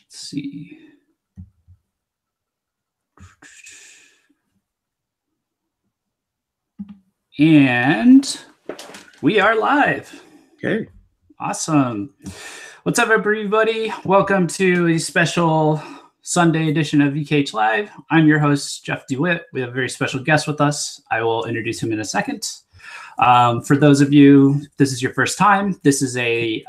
Let's see. And we are live. Okay. Awesome. What's up, everybody? Welcome to a special Sunday edition of VKH Live. I'm your host, Jeff DeWitt. We have a very special guest with us. I will introduce him in a second. For those of you, this is your first time. This is a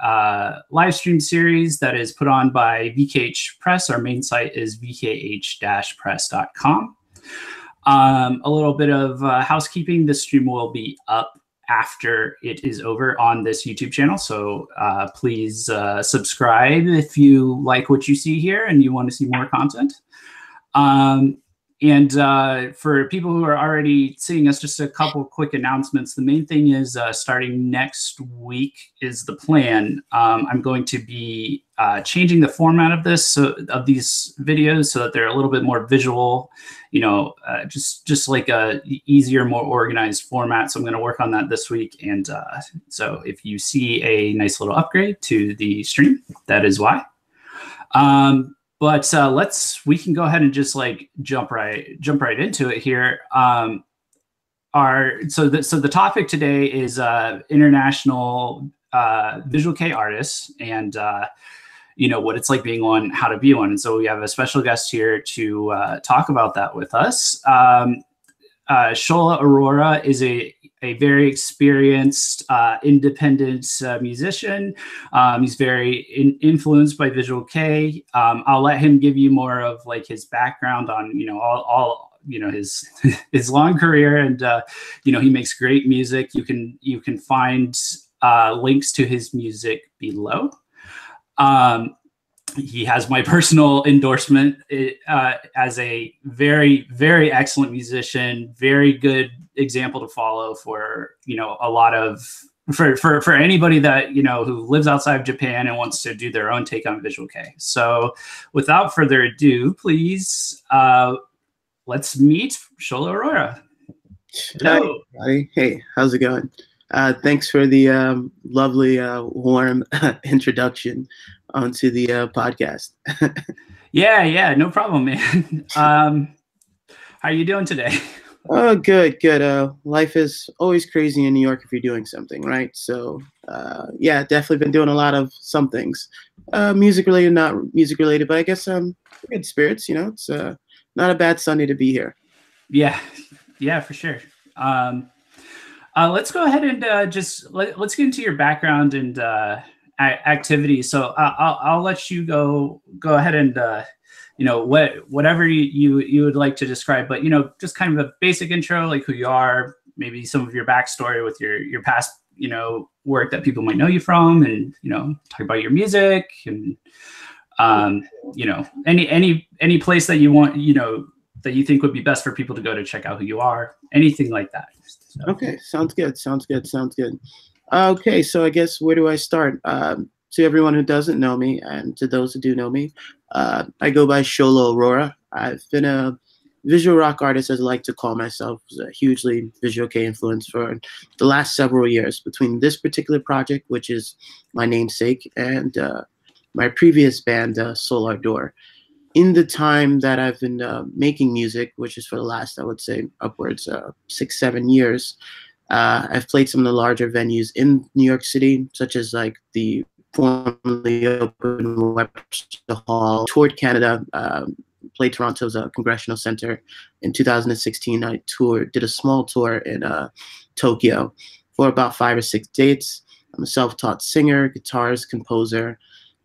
live stream series that is put on by VKH Press. Our main site is vkh-press.com. A little bit of housekeeping. This stream will be up after it is over on this YouTube channel. So please subscribe if you like what you see here and you want to see more content. And for people who are already seeing us, just a couple quick announcements. The main thing is starting next week is the plan. I'm going to be changing the format of these videos so that they're a little bit more visual, just like a easier, more organized format. So I'm going to work on that this week. And so if you see a nice little upgrade to the stream, that is why. But we can go ahead and just like jump right into it here. So the topic today is international visual K artists and what it's like being one, how to be one. And so we have a special guest here to talk about that with us. Shola Aurora is a very experienced independent musician. He's very influenced by visual K. I'll let him give you more of like his background on his long career, and he makes great music. You can find links to his music below. He has my personal endorsement as a very, very excellent musician, very good example to follow for, a lot of, for anybody that, who lives outside of Japan and wants to do their own take on visual K. So without further ado, please, let's meet Shola Aurora. Hello. Hi, hey, how's it going? Thanks for the lovely, warm introduction onto the podcast. Yeah, no problem, man. How are you doing today? Oh, good. Life is always crazy in New York if you're doing something, right? So, definitely been doing a lot of some things. Music related, not music related, but I guess good spirits, it's not a bad Sunday to be here. Yeah, for sure. Let's go ahead and let's get into your background and activities. So I'll let you go ahead and whatever you would like to describe, but just kind of a basic intro, like who you are, maybe some of your backstory with your past work that people might know you from, and talk about your music and any place that you want that you think would be best for people to go to check out who you are, anything like that. So. Okay, sounds good. Okay, so I guess where do I start? To everyone who doesn't know me and to those who do know me, I go by Shola Aurora. I've been a visual rock artist, as I like to call myself, a hugely visual K influence for the last several years, between this particular project, which is my namesake, and my previous band, Shola Aurora. In the time that I've been making music, which is for the last, I would say, upwards 6-7 years, I've played some of the larger venues in New York City, such as like the formerly open Webster Hall, toured Canada, played Toronto's Congressional Center. In 2016, I did a small tour in Tokyo for about 5 or 6 dates. I'm a self-taught singer, guitarist, composer,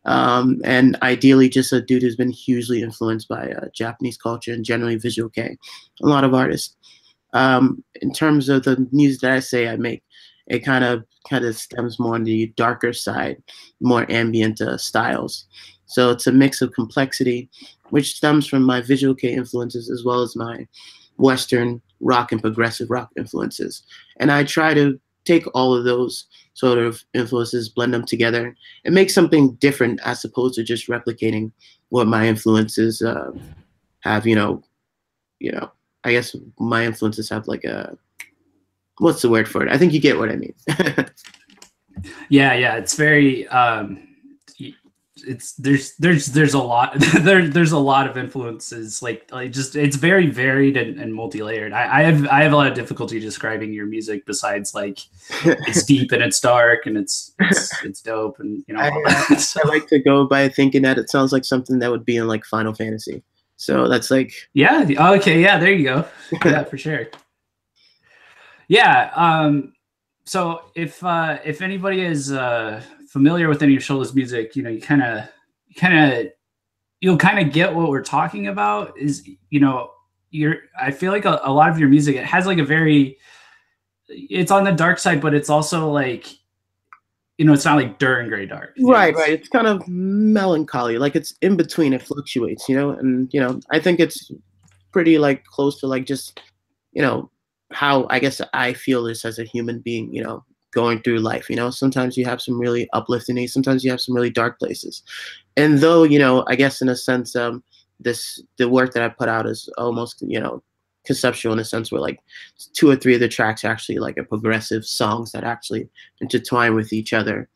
and ideally just a dude who's been hugely influenced by Japanese culture and generally visual K. A lot of artists. In terms of the music that I say I make, it kind of stems more on the darker side, more ambient styles. So it's a mix of complexity, which stems from my visual K influences as well as my Western rock and progressive rock influences. And I try to take all of those sort of influences, blend them together, and make something different as opposed to just replicating what my influences have. I guess my influences have like a, what's the word for it? I think you get what I mean. Yeah, it's very it's there's a lot there's a lot of influences, like just it's very varied and multi-layered. I have a lot of difficulty describing your music, besides like it's deep and it's dark and it's dope, and you know all that. So, I like to go by thinking that it sounds like something that would be in like Final Fantasy. So that's like yeah, okay, yeah, there you go. Yeah, for sure. Yeah. So if anybody is familiar with any of Shola's music, you know, you'll kind of get what we're talking about. Is, you know, I feel like a lot of your music, it has like a very, it's on the dark side, but it's also like, you know, it's not like Dur and Grey dark. right. It's kind of melancholy, like it's in between. It fluctuates, you know, and you know, I think it's pretty like close to like just, you know, how I guess I feel this as a human being, you know, going through life. You know, sometimes you have some really uplifting days, sometimes you have some really dark places. And though, you know, I guess in a sense, the work that I put out is almost, you know, conceptual in a sense where like 2 or 3 of the tracks are actually like a progressive songs that actually intertwine with each other,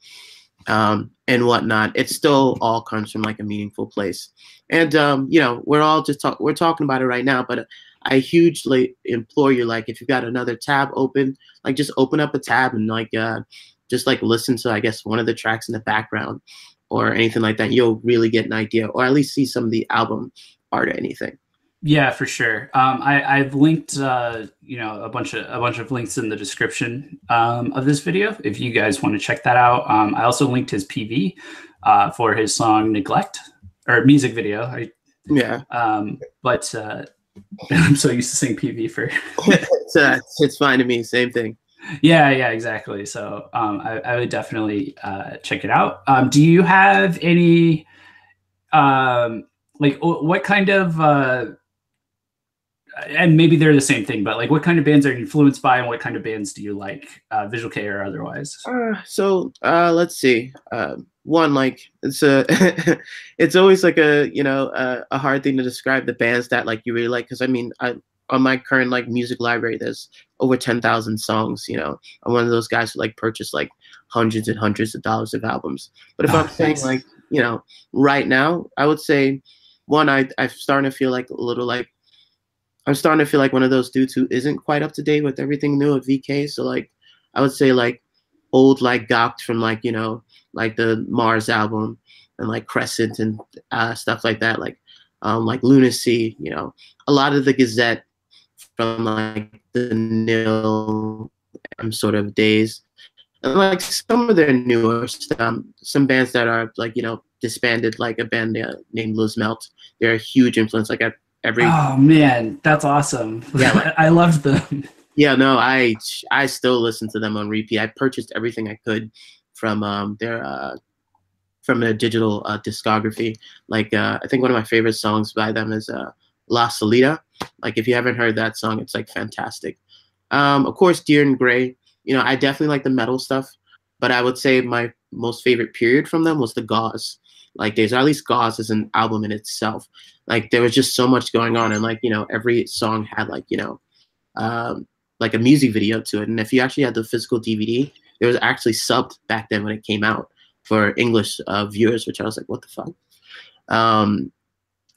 and whatnot. It still all comes from like a meaningful place. And you know, we're talking about it right now, but I hugely implore you, like if you've got another tab open, like just open up a tab and like just like listen to, I guess, one of the tracks in the background or anything like that. You'll really get an idea, or at least see some of the album art or anything. Yeah, for sure. I've linked, you know, a bunch of links in the description of this video if you guys want to check that out. I also linked his PV for his song "Neglect" or music video. Yeah. But I'm so used to saying PV for. It's fine to me. Same thing. Yeah, exactly. So I would definitely check it out. Do you have any like what kind of and maybe they're the same thing, but like what kind of bands are you influenced by, and what kind of bands do you like, Visual K or otherwise? So let's see. One, like it's it's always like a, you know, a hard thing to describe the bands that like you really like, because I mean, on my current like music library, there's over 10,000 songs. You know, I'm one of those guys who like purchase like hundreds and hundreds of dollars of albums. But if I'm saying like, you know, right now, I would say one, I'm starting to feel like a little like, I'm starting to feel like one of those dudes who isn't quite up to date with everything new at VK. So like, I would say like old like Goct from like, you know, like the Mars album and like Crescent and stuff like that. Like Lunacy, you know, a lot of the Gazette from like the Nil sort of days, and like some of their newer stuff. Some bands that are like, you know, disbanded, like a band named Liz Melt. They're a huge influence. Like oh man, that's awesome. Yeah, like, I loved them. Yeah, no, I still listen to them on repeat. I purchased everything I could from their digital discography. Like I think one of my favorite songs by them is La Salida. Like if you haven't heard that song, it's like fantastic. Of course, Deer and Grey. You know, I definitely like the metal stuff, but I would say my most favorite period from them was the Gauze. Like Days, or at least Gauze is an album in itself. Like there was just so much going on, and like, you know, every song had like, you know, like a music video to it. And if you actually had the physical DVD, it was actually subbed back then when it came out for English viewers, which I was like, what the fuck?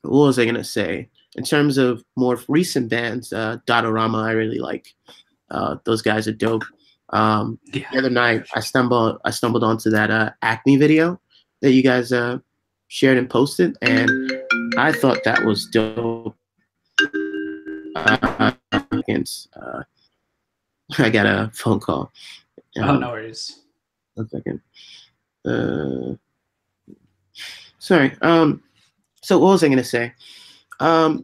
What was I gonna say? In terms of more recent bands, Dottorama, I really like. Those guys are dope. The other night, I stumbled onto that Acme video that you guys shared and posted, and I thought that was dope. I got a phone call. Oh, no worries. 1 second. Sorry. So what was I gonna say?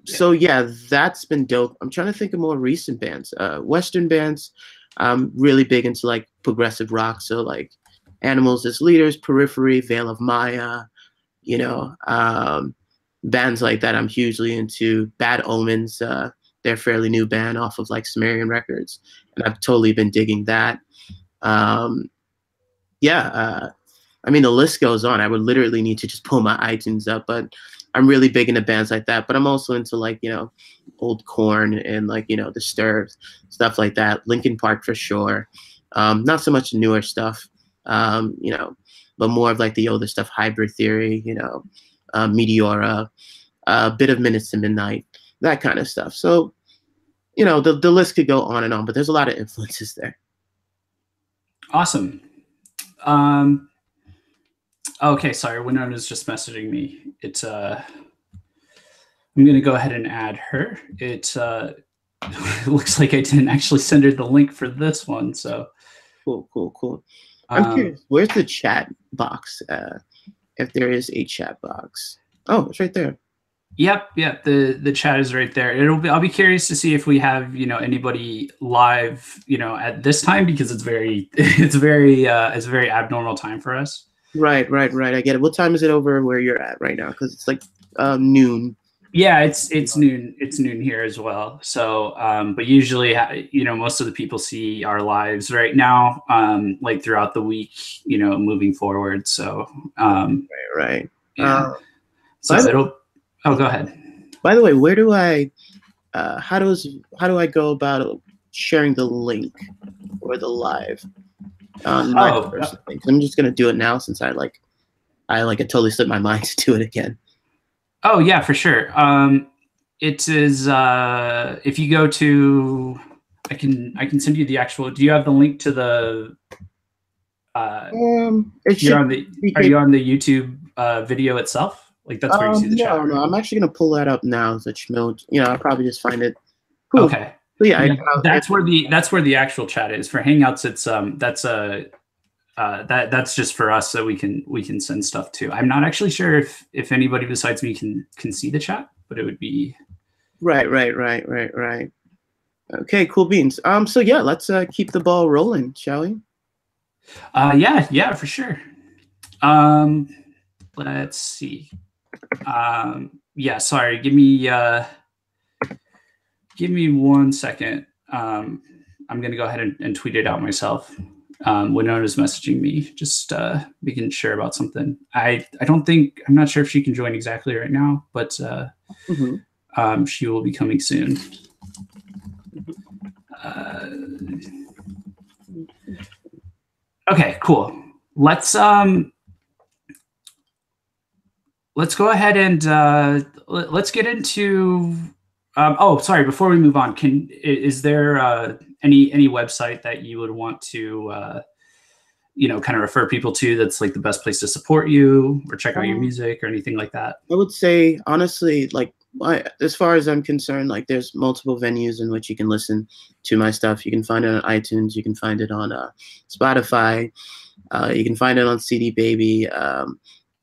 So yeah, that's been dope. I'm trying to think of more recent bands. Western bands. I'm really big into like progressive rock. So like Animals as Leaders, Periphery, Veil of Maya, you know, bands like that I'm hugely into. Bad Omens, they're a fairly new band off of like Sumerian Records, and I've totally been digging that. I mean, the list goes on. I would literally need to just pull my iTunes up, but I'm really big into bands like that. But I'm also into like, you know, old Korn and like, you know, Disturbed, stuff like that. Linkin Park for sure. Not so much newer stuff. You know, but more of like the older stuff, Hybrid Theory, Meteora, a bit of Minutes to Midnight, that kind of stuff. So, the list could go on and on, but there's a lot of influences there. Awesome. Okay, sorry, Winona's just messaging me. I'm going to go ahead and add her. It looks like I didn't actually send her the link for this one. So cool. I'm curious, where's the chat box? If there is a chat box. Oh, it's right there. Yep. The chat is right there. I'll be curious to see if we have, anybody live, at this time, because it's very abnormal time for us. Right. I get it. What time is it over where you're at right now? Because it's like noon. Yeah, it's noon. It's noon here as well. So, but usually, most of the people see our lives right now, like throughout the week, moving forward. So, right. Yeah. So go ahead. By the way, where do I? How do I go about sharing the link or the live? I'm just gonna do it now since I totally slipped my mind to do it again. Oh yeah, for sure. It is if you go to, I can send you the actual. Do you have the link to the? Are you on the YouTube video itself? Like that's where you see the chat. No, I'm actually gonna pull that up now. I'll probably just find it. Cool. Okay. So yeah, that's where the actual chat is. For Hangouts, it's that's just for us, so we can send stuff to. I'm not actually sure if anybody besides me can see the chat, but it would be right. Okay, cool beans. So yeah, let's keep the ball rolling, shall we? Yeah, for sure. Let's see. Yeah, sorry. Give me 1 second. I'm gonna go ahead and tweet it out myself. Winona's messaging me, just making sure about something. I'm not sure if she can join exactly right now, but she will be coming soon. Okay, cool. Let's go ahead and let's get into. Sorry. Before we move on, is there any website that you would want to kind of refer people to? That's like the best place to support you or check out your music or anything like that? I would say honestly, as far as I'm concerned, there's multiple venues in which you can listen to my stuff. You can find it on iTunes. You can find it on Spotify. You can find it on CD Baby.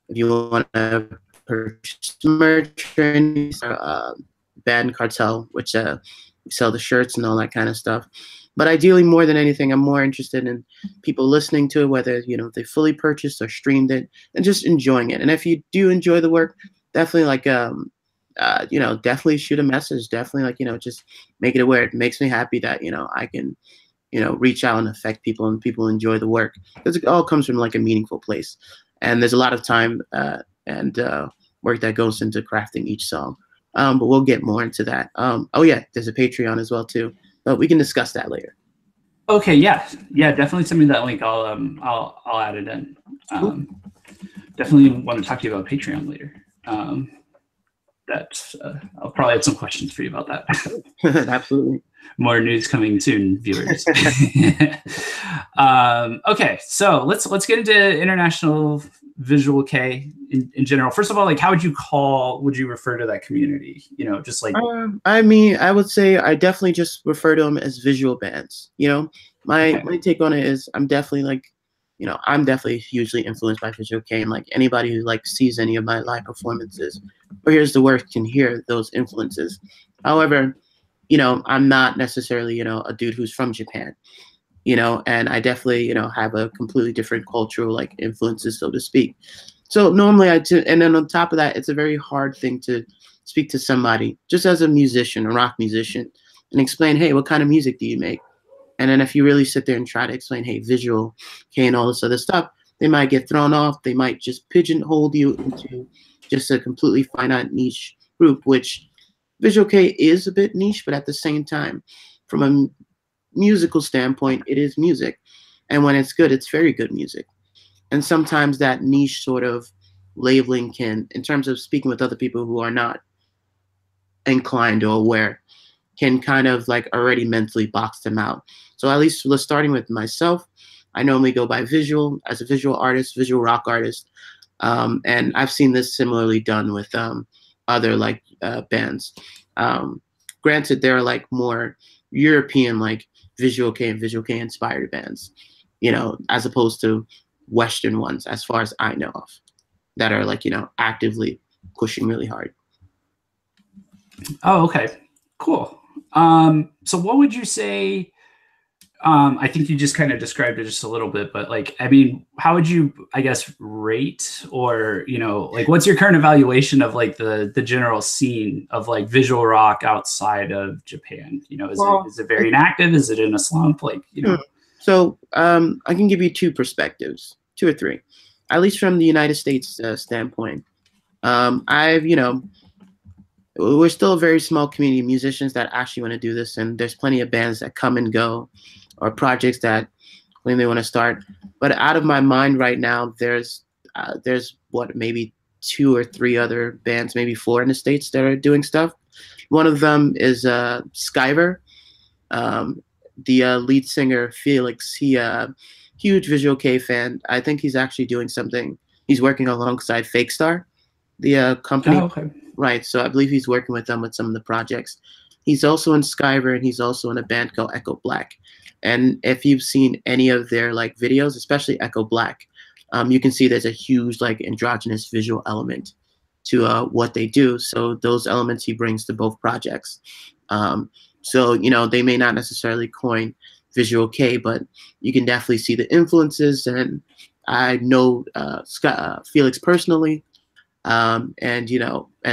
If you want to purchase merch or any Band Cartel, which we sell the shirts and all that kind of stuff. But ideally, more than anything, I'm more interested in people listening to it, whether they fully purchased or streamed it, and just enjoying it. And if you do enjoy the work, definitely definitely shoot a message. Definitely just make it aware. It makes me happy that I can reach out and affect people, and people enjoy the work, because it all comes from a meaningful place. And there's a lot of time and work that goes into crafting each song. But we'll get more into that. Oh yeah, there's a Patreon as well too, but we can discuss that later. Okay, yeah, definitely send me that link. I'll add it in. Definitely want to talk to you about Patreon later. I'll probably have some questions for you about that. Absolutely. More news coming soon, viewers. Okay, so let's get into International Visual K in general. First of all, how would you refer to that community? Just like I would say I definitely just refer to them as visual bands. My take on it is I'm definitely I'm definitely hugely influenced by Visual K, and anybody who sees any of my live performances or hears the work can hear those influences. However, I'm not necessarily a dude who's from Japan, and I definitely have a completely different cultural influences, so to speak. So normally and then on top of that, it's a very hard thing to speak to somebody just as a musician, a rock musician, and explain, hey, what kind of music do you make? And then if you really sit there and try to explain, hey, Visual K and all this other stuff, they might get thrown off. They might just pigeonhole you into just a completely finite niche group, which Visual K is a bit niche, but at the same time, from a musical standpoint, it is music. And when it's good, it's very good music. And sometimes that niche sort of labeling can, in terms of speaking with other people who are not inclined or aware, can kind of like already mentally box them out. So at least starting with myself, I normally go by visual as a visual artist, visual rock artist. And I've seen this similarly done with other like bands. Granted, there are like more European like visual K and visual K inspired bands, as opposed to Western ones, as far as I know of, that are like, actively pushing really hard. Oh, okay. Cool. So what would you say? I think you just kind of described it just a little bit, but like, I mean, how would you, I guess, rate or, like what's your current evaluation of like the general scene of like visual rock outside of Japan? Is it very inactive? Is it in a slump? Like, So I can give you two perspectives, two or three, at least from the United States standpoint. We're still a very small community of musicians that actually want to do this, and there's plenty of bands that come and go, or projects that when they want to start. But out of my mind right now, there's what, maybe two or three other bands, maybe four in the States that are doing stuff. One of them is Skyver. The lead singer Felix, he huge Visual K fan. I think he's actually doing something. He's working alongside Fake Star, the company. Oh, okay. Right, so I believe he's working with them with some of the projects. He's also in Skyver, and he's also in a band called Echo Black. And if you've seen any of their like videos, especially Echo Black, you can see there's a huge like androgynous visual element to what they do. So those elements he brings to both projects. So they may not necessarily coin Visual K, but you can definitely see the influences. And I know Felix personally. And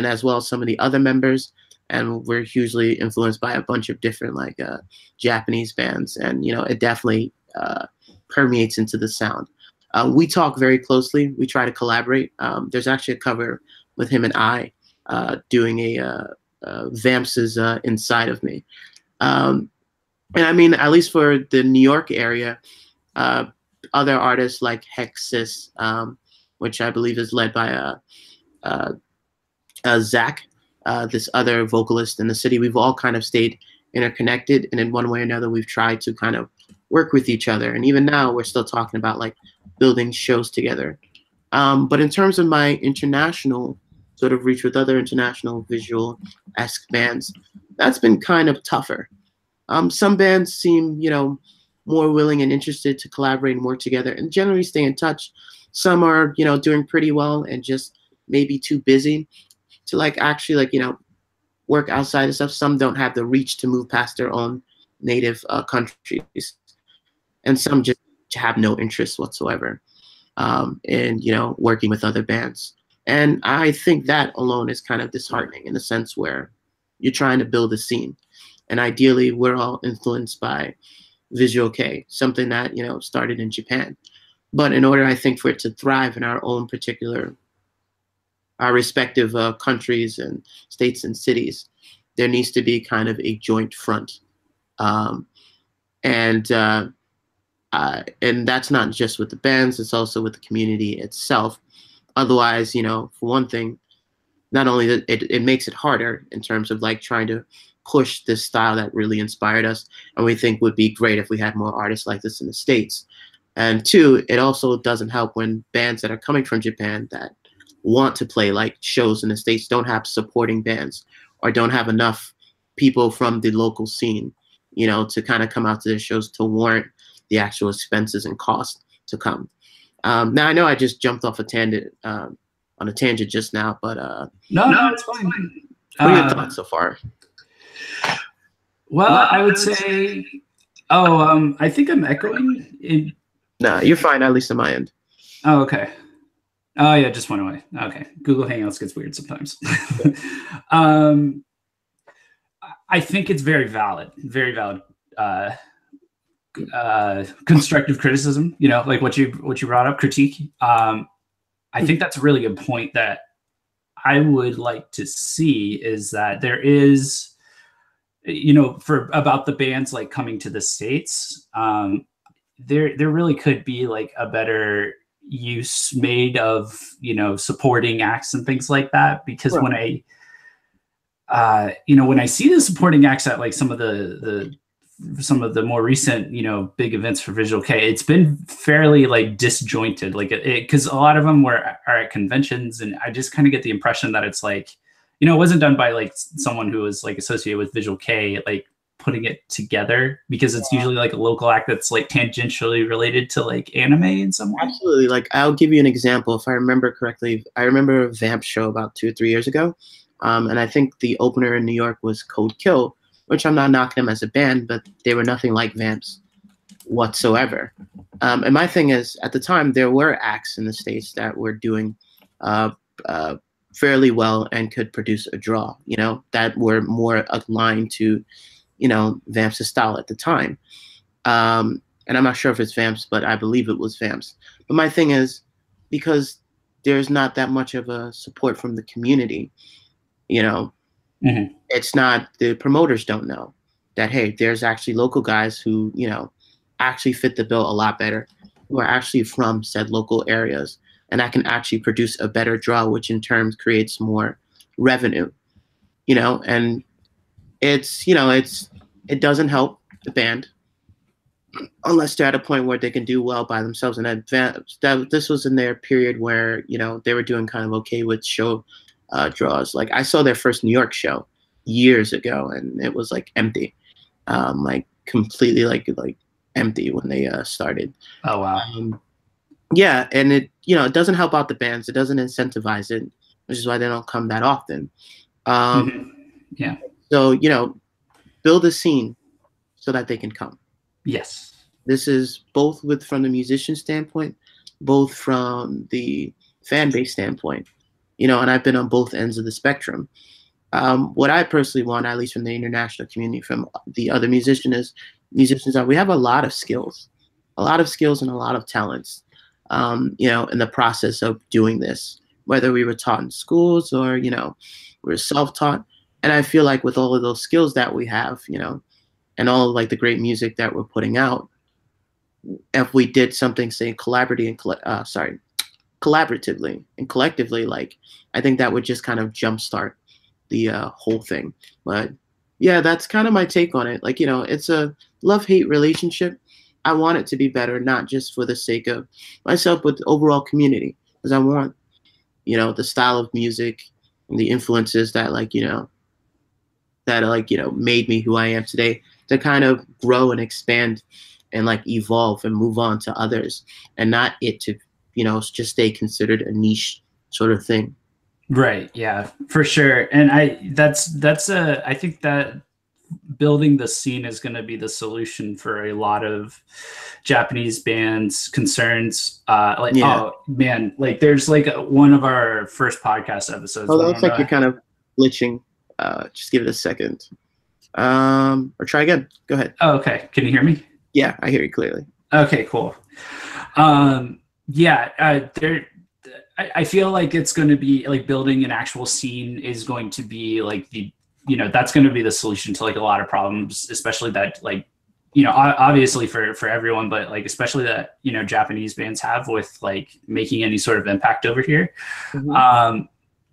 as well as some of the other members, and we're hugely influenced by a bunch of different like Japanese bands, and it definitely permeates into the sound. We talk very closely. We try to collaborate. There's actually a cover with him and I doing a Vamps' Inside of Me. And I mean, at least for the New York area, other artists like Hexis, which I believe is led by Zach, this other vocalist in the city. We've all kind of stayed interconnected, and in one way or another, we've tried to kind of work with each other. And even now, we're still talking about like building shows together. But in terms of my international sort of reach with other international visual-esque bands, that's been kind of tougher. Some bands seem, more willing and interested to collaborate and work together and generally stay in touch. Some are, doing pretty well and just maybe too busy to like actually like work outside of stuff. Some don't have the reach to move past their own native countries, and some just have no interest whatsoever in working with other bands. And I think that alone is kind of disheartening in the sense where you're trying to build a scene, and ideally we're all influenced by Visual K, something that started in Japan. But in order, I think, for it to thrive in our own particular, our respective countries and states and cities, there needs to be kind of a joint front. And that's not just with the bands, it's also with the community itself. Otherwise, for one thing, not only that it makes it harder in terms of like trying to push this style that really inspired us and we think would be great if we had more artists like this in the States. And two, it also doesn't help when bands that are coming from Japan that want to play like shows in the States don't have supporting bands or don't have enough people from the local scene, to kind of come out to their shows to warrant the actual expenses and cost to come. Now I know I just jumped off a tangent on a tangent just now, but no, it's fine. What are your thoughts so far? Well, I would say, I think I'm echoing. No, you're fine, at least on my end. Oh, okay. Oh, yeah, just went away. Okay. Google Hangouts gets weird sometimes. I think it's very valid constructive criticism, like what you brought up, critique. I think that's a really good point that I would like to see is that there is, for about the bands like coming to the States, there really could be like a better, use made of, you know, supporting acts and things like that. Because when I, you know, when I see the supporting acts at like some of the more recent, you know, big events for Visual K, it's been fairly like disjointed, like because a lot of them are at conventions, and I just kind of get the impression that it's like, you know, it wasn't done by like someone who was like associated with Visual K, like putting it together, because it's usually like a local act that's like tangentially related to like anime in some way. Absolutely. Like, I'll give you an example. If I remember correctly, I remember a Vamp show about 2 or 3 years ago. And I think the opener in New York was Code Kill, which I'm not knocking them as a band, but they were nothing like Vamps whatsoever. And my thing is, at the time, there were acts in the States that were doing fairly well and could produce a draw, you know, that were more aligned to, you know, Vamps' style at the time. And I'm not sure if it's Vamps, but I believe it was Vamps. But my thing is, because there's not that much of a support from the community, you know, it's not, the promoters don't know that, hey, there's actually local guys who, you know, actually fit the bill a lot better, who are actually from said local areas, and that can actually produce a better draw, which in turn creates more revenue, you know. And it's, you know, it doesn't help the band unless they're at a point where they can do well by themselves. And this was in their period where, you know, they were doing kind of okay with show draws. Like, I saw their first New York show years ago, and it was like empty, like completely like empty when they started. Oh wow. Yeah, and it, you know, it doesn't help out the bands. It doesn't incentivize it, which is why they don't come that often. Yeah. So, you know, build a scene so that they can come. Yes. This is both from the musician standpoint, both from the fan base standpoint, you know, and I've been on both ends of the spectrum. What I personally want, at least from the international community, from the other musicians, are we have a lot of skills and a lot of talents, you know, in the process of doing this, whether we were taught in schools or, you know, we're self-taught. And I feel like with all of those skills that we have, you know, and all of like the great music that we're putting out, if we did something, say, collaboratively and collectively, like, I think that would just kind of jumpstart the whole thing. But yeah, that's kind of my take on it. Like, you know, it's a love-hate relationship. I want it to be better, not just for the sake of myself, but the overall community, because I want, you know, the style of music and the influences that, like, you know, made me who I am today, to kind of grow and expand and like evolve and move on to others, and not it to, you know, just stay considered a niche sort of thing. Right. Yeah, for sure. And I think that building the scene is going to be the solution for a lot of Japanese bands concerns. Oh man, like there's like one of our first podcast episodes. Oh, that looks like you're kind of glitching. Just give it a second. Or try again. Go ahead. Oh, okay. Can you hear me? Yeah, I hear you clearly. Okay, cool. I feel like it's going to be like building an actual scene is going to be like the, you know, that's going to be the solution to like a lot of problems, especially that, like, you know, obviously for everyone, but like especially that, you know, Japanese bands have with like making any sort of impact over here.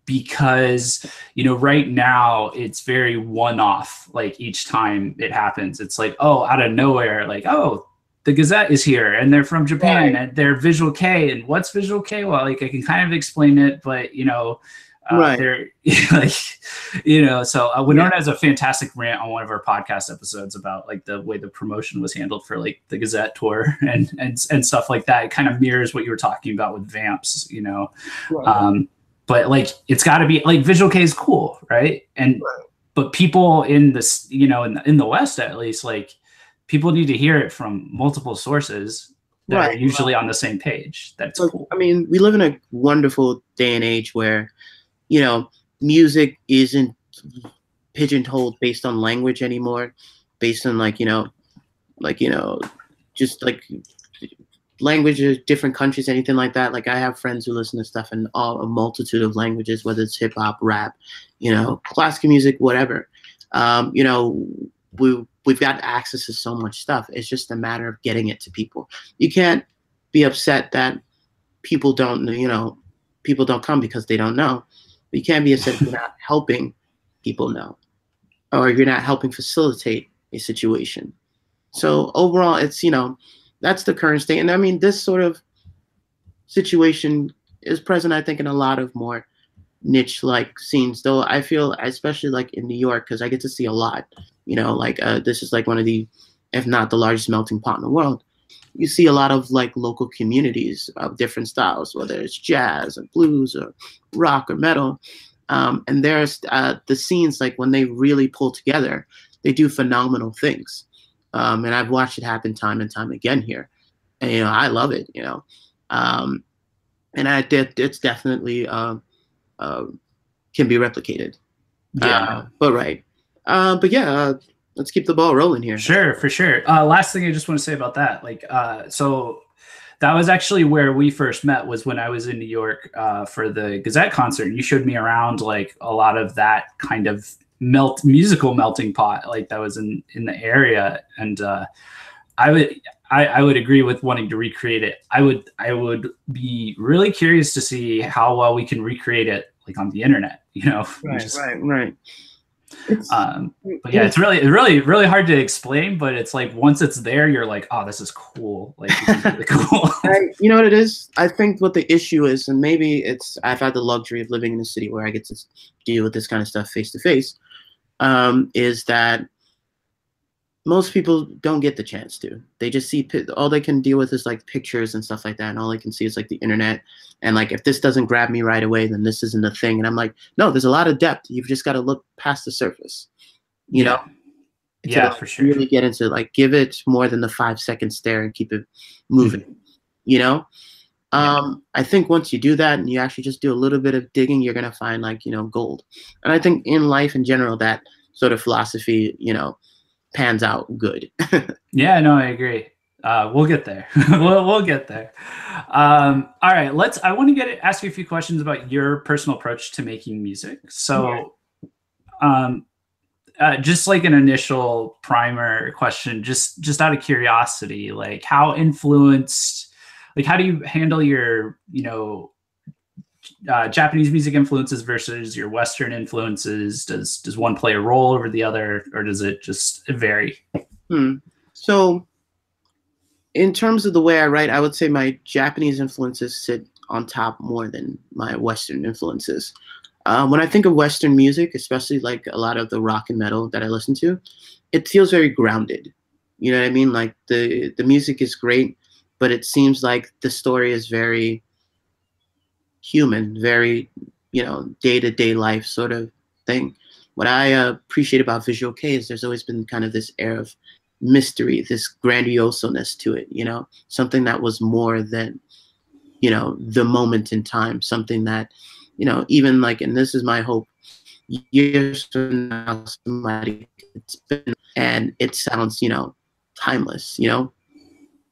Because, you know, right now it's very one-off. Like each time it happens, it's like, oh, out of nowhere, like, oh, the Gazette is here and they're from Japan and they're Visual K. And what's Visual K? Well, like I can kind of explain it, but, you know, they're like, you know, so Winona has a fantastic rant on one of our podcast episodes about like the way the promotion was handled for like the Gazette tour and stuff like that. It kind of mirrors what you were talking about with Vamps, you know. But like, it's got to be like Visual K is cool, right? And but people in this, you know, in the West at least, like people need to hear it from multiple sources that are usually on the same page. That's cool. I mean, we live in a wonderful day and age where, you know, music isn't pigeonholed based on language anymore, based on like, you know, just like languages, different countries, anything like that. Like I have friends who listen to stuff in a multitude of languages, whether it's hip hop, rap, you know, classical music, whatever. You know, we've got access to so much stuff. It's just a matter of getting it to people. You can't be upset that people don't, people don't come because they don't know. But you can't be upset if you're not helping people know, or you're not helping facilitate a situation. So overall, it's, that's the current state. And I mean, this sort of situation is present, I think, in a lot of more niche-like scenes, though I feel, especially like in New York, because I get to see a lot, this is like one of the, if not the largest melting pot in the world. You see a lot of like local communities of different styles, whether it's jazz or blues or rock or metal. And there's the scenes, like when they really pull together, they do phenomenal things. And I've watched it happen time and time again here. And, I love it, and it's definitely can be replicated. Yeah. But yeah, let's keep the ball rolling here. Sure, for sure. Last thing I just want to say about that, so that was actually where we first met, was when I was in New York for the Gazette concert. You showed me around like a lot of that kind of musical melting pot, like that was in the area, and I would agree with wanting to recreate it. I would be really curious to see how well we can recreate it, like on the internet. Right. But yeah, it's really hard to explain. But it's like once it's there, you're like, oh, this is cool. Like, this is really cool. You know what it is? I think what the issue is, and maybe I've had the luxury of living in a city where I get to deal with this kind of stuff face to face, is that most people don't get the chance to. They just see, all they can deal with is like pictures and stuff like that, and all they can see is like the internet. And like, if this doesn't grab me right away, then this isn't a thing. And I'm like, no, there's a lot of depth. You've just got to look past the surface, know? Yeah, for sure. Really get into, like, give it more than the 5-second stare and keep it moving, I think once you do that and you actually just do a little bit of digging, you're going to find like, gold. And I think in life in general, that sort of philosophy, pans out good. Yeah, no, I agree. We'll get there. we'll get there. All right, I want to ask you a few questions about your personal approach to making music. So, just like an initial primer question, just out of curiosity, like how do you handle your, Japanese music influences versus your Western influences? Does one play a role over the other, or does it just vary? So in terms of the way I write, I would say my Japanese influences sit on top more than my Western influences. When I think of Western music, especially like a lot of the rock and metal that I listen to, it feels very grounded. You know what I mean? Like the music is great, but it seems like the story is very human, very, day-to-day life sort of thing. What I appreciate about Visual K is there's always been kind of this air of mystery, this grandioseness to it, something that was more than, the moment in time, something that, even like, and this is my hope, years from now, somebody could spin and it sounds, timeless,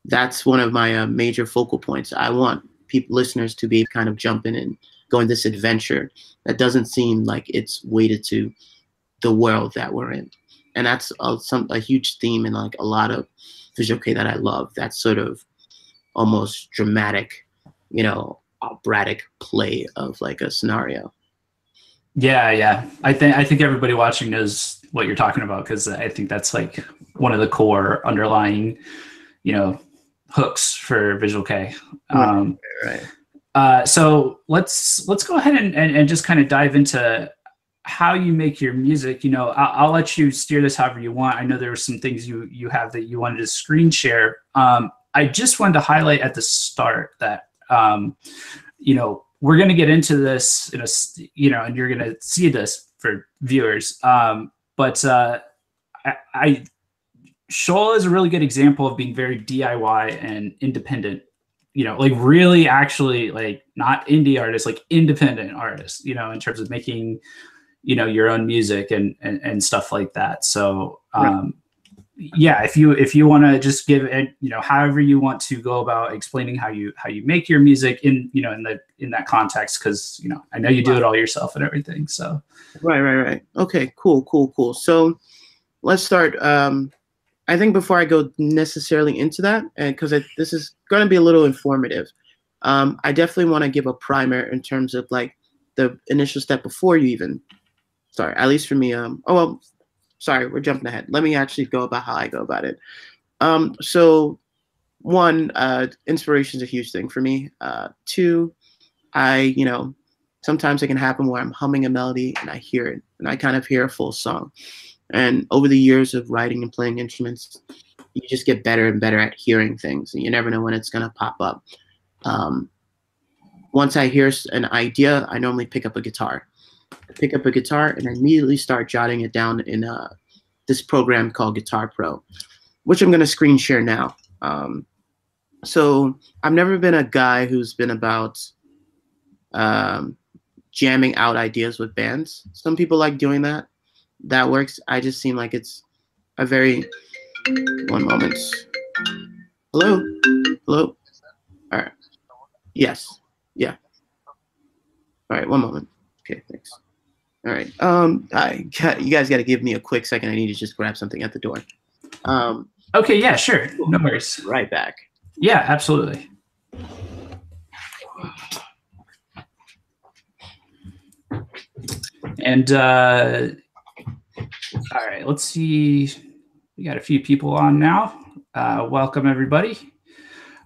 That's one of my major focal points. I want listeners to be kind of jumping and going this adventure that doesn't seem like it's weighted to the world that we're in. And that's a huge theme in like a lot of Visual K that I love. That sort of almost dramatic, operatic play of like a scenario. Yeah. I think everybody watching knows what you're talking about, because I think that's like one of the core underlying, hooks for Visual K. Right. So let's go ahead and just kind of dive into how you make your music. I'll let you steer this however you want. I know there were some things you have that you wanted to screen share. I just wanted to highlight at the start that we're going to get into this in and you're going to see this for viewers. But Shola is a really good example of being very DIY and independent, like really actually like not indie artists, like independent artists, in terms of making, your own music and stuff like that. So, yeah, if you want to just give it, however you want to go about explaining how you make your music in that context, because I know you do it all yourself and everything. So right. Okay, cool. So let's start. I think before I go necessarily into that, because this is going to be a little informative, I definitely want to give a primer in terms of like the initial step before you even start. At least for me. Oh well, sorry, we're jumping ahead. Let me actually go about how I go about it. So one, inspiration is a huge thing for me. Two, sometimes it can happen where I'm humming a melody and I hear it, and I kind of hear a full song. And over the years of writing and playing instruments, you just get better and better at hearing things, and you never know when it's gonna pop up. Once I hear an idea, I normally pick up a guitar. I pick up a guitar and I immediately start jotting it down in this program called Guitar Pro, which I'm gonna screen share now. So I've never been a guy who's been about jamming out ideas with bands. Some people like doing that. That works. I just seem like it's a very... One moment. Hello? Hello? All right. Yes. Yeah. All right. One moment. Okay. Thanks. All right. You guys got to give me a quick second. I need to just grab something at the door. Okay. Yeah. Sure. No worries. Right back. Yeah. Absolutely. And all right. Let's see. We got a few people on now. Welcome everybody.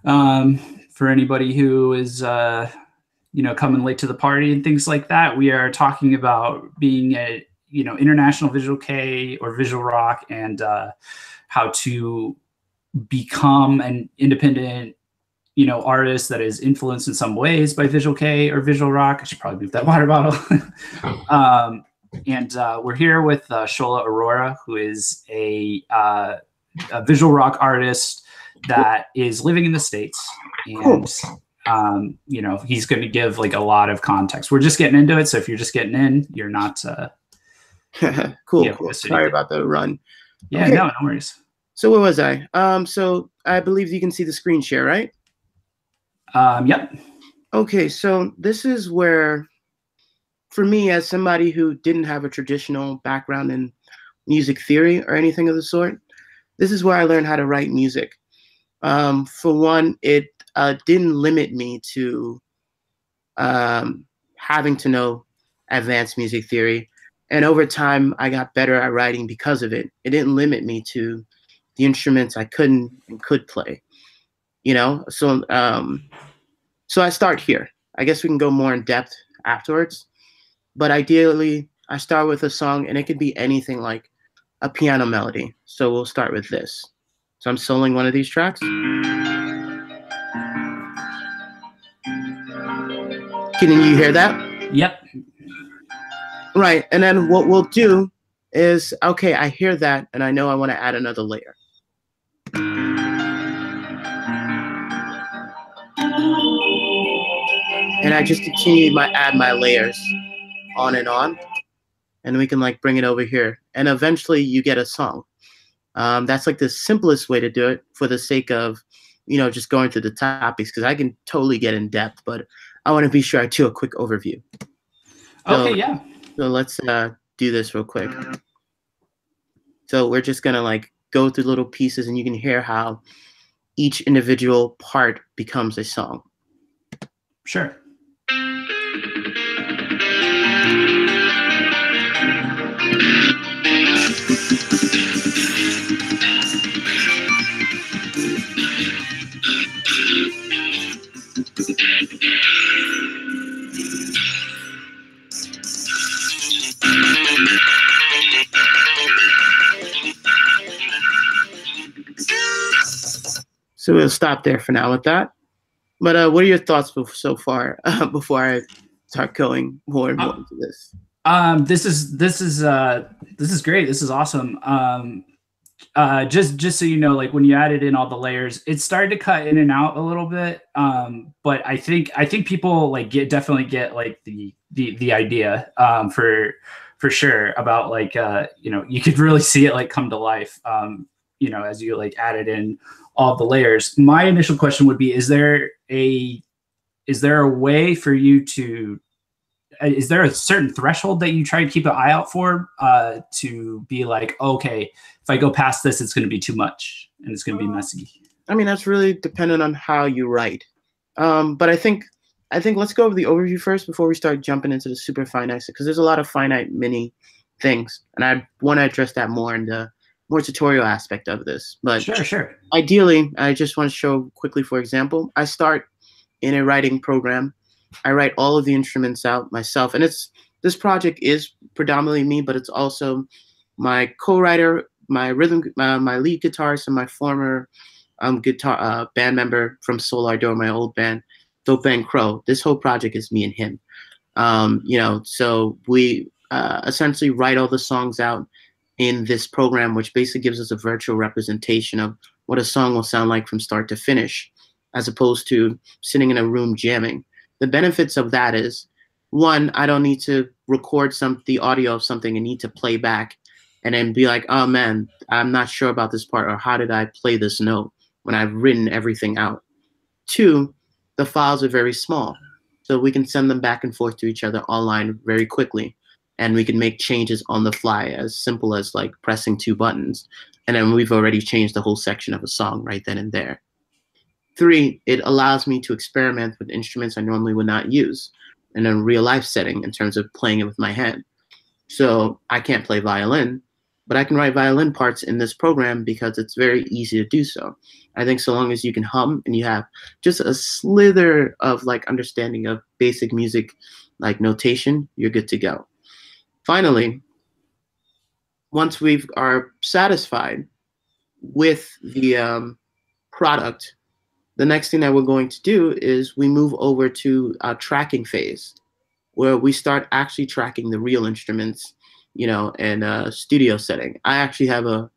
For anybody who is coming late to the party and things like that, we are talking about being a international visual K or visual rock, and how to become an independent artist that is influenced in some ways by visual K or visual rock. I should probably move that water bottle. And we're here with Shola Aurora, who is a visual rock artist that is living in the States. And, he's going to give like a lot of context. We're just getting into it. So if you're just getting in, you're not... Cool. Sorry about the run. Yeah, okay. No worries. So where was I? So I believe you can see the screen share, right? Yep. Okay, so this is where... For me, as somebody who didn't have a traditional background in music theory or anything of the sort, this is where I learned how to write music. For one, it didn't limit me to having to know advanced music theory. And over time, I got better at writing because of it. It didn't limit me to the instruments I couldn't and could play. So I start here. I guess we can go more in depth afterwards. But ideally, I start with a song, and it could be anything like a piano melody. So we'll start with this. So I'm soloing one of these tracks. Can you hear that? Yep. Right. And then what we'll do is, okay, I hear that, and I know I want to add another layer. And I just continue to add my layers on, and we can like bring it over here, and eventually you get a song. That's like the simplest way to do it, for the sake of just going through the topics, because I can totally get in depth, but I want to be sure I do a quick overview. Okay, yeah. So let's do this real quick. So we're just gonna like go through little pieces, and you can hear how each individual part becomes a song. Sure. So we'll stop there for now with that. But what are your thoughts so far before I start going more and more into this? This is great. This is awesome. Just so you know, like when you added in all the layers, it started to cut in and out a little bit. But I think people like definitely get like the idea for sure about like you could really see it like come to life. As you like added in all the layers. My initial question would be: Is there a way for you to? Is there a certain threshold that you try to keep an eye out for to be like, okay, if I go past this, it's going to be too much and it's going to be messy? I mean, that's really dependent on how you write. But I think let's go over the overview first before we start jumping into the super finite, because there's a lot of finite mini things, and I want to address that more in the more tutorial aspect of this. But Sure, sure. ideally, I just want to show quickly, for example, I start in a writing program. I write all of the instruments out myself, and this project is predominantly me, but it's also my co-writer, my my lead guitarist, and my former guitar band member from Shola Aurora, my old band, Dope and Crow. This whole project is me and him. So we essentially write all the songs out in this program, which basically gives us a virtual representation of what a song will sound like from start to finish, as opposed to sitting in a room jamming. The benefits of that is, one, I don't need to record the audio of something and need to play back and then be like, oh man, I'm not sure about this part, or how did I play this note when I've written everything out. Two, the files are very small, so we can send them back and forth to each other online very quickly, and we can make changes on the fly, as simple as like pressing 2 buttons, and then we've already changed the whole section of a song right then and there. Three, it allows me to experiment with instruments I normally would not use in a real life setting in terms of playing it with my hand. So I can't play violin, but I can write violin parts in this program because it's very easy to do so. I think so long as you can hum and you have just a slither of like understanding of basic music like notation, you're good to go. Finally, once we are satisfied with the product, the next thing that we're going to do is we move over to our tracking phase, where we start actually tracking the real instruments, in a studio setting. I actually have a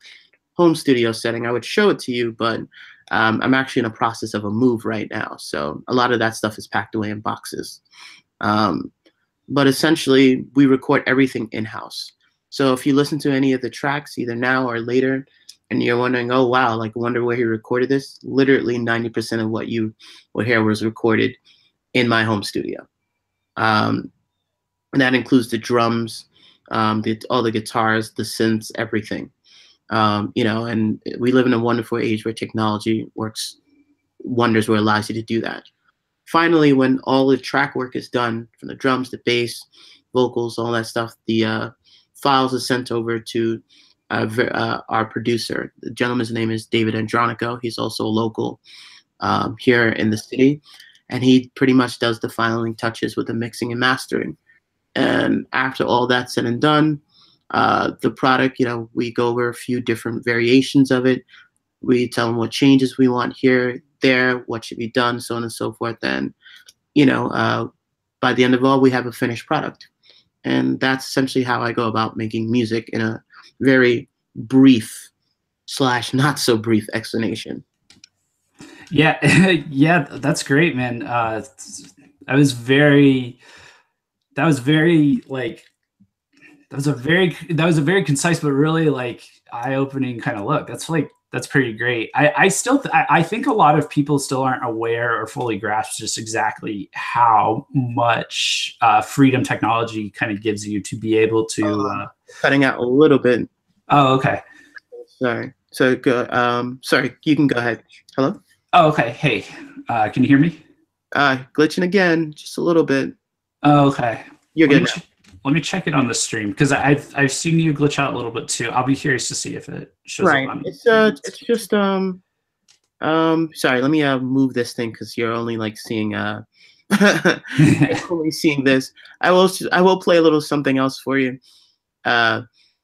home studio setting. I would show it to you, but I'm actually in a process of a move right now. So a lot of that stuff is packed away in boxes. But essentially, we record everything in-house. So if you listen to any of the tracks, either now or later, and you're wondering, oh, wow, like, I wonder where he recorded this, literally 90% of what you will hear was recorded in my home studio. And that includes the drums, all the guitars, the synths, everything. And we live in a wonderful age where technology works wonders, where it allows you to do that. Finally, when all the track work is done, from the drums, the bass, vocals, all that stuff, the files are sent over to our producer. The gentleman's name is David Andronico. He's also local here in the city, and he pretty much does the filing touches with the mixing and mastering. And after all that's said and done, the product, we go over a few different variations of it. We tell them what changes we want here, there, what should be done, so on and so forth. And, by the end of all, we have a finished product. And that's essentially how I go about making music, in a very brief / not so brief explanation. Yeah, yeah, that's great, man. That was very like that was a very concise but really like eye-opening kind of look. That's pretty great. I think a lot of people still aren't aware or fully grasp just exactly how much freedom technology kind of gives you to be able to cutting out a little bit. Oh, okay. Sorry. So sorry, you can go ahead. Hello? Oh, okay. Hey, can you hear me? Glitching again, just a little bit. Oh, okay. You're good now. Let me check it on the stream, because I've seen you glitch out a little bit too. I'll be curious to see if it shows up on. It's just sorry, let me move this thing, because you're only like seeing only seeing this. I will play a little something else for you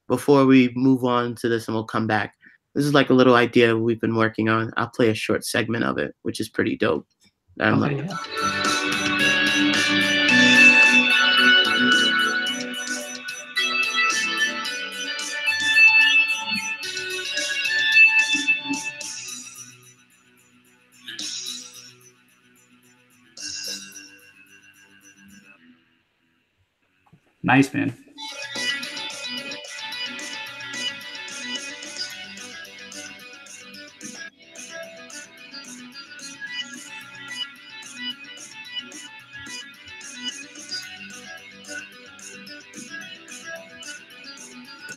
before we move on to this, and we'll come back. This is like a little idea we've been working on. I'll play a short segment of it, which is pretty dope. Okay, yeah. Nice, man.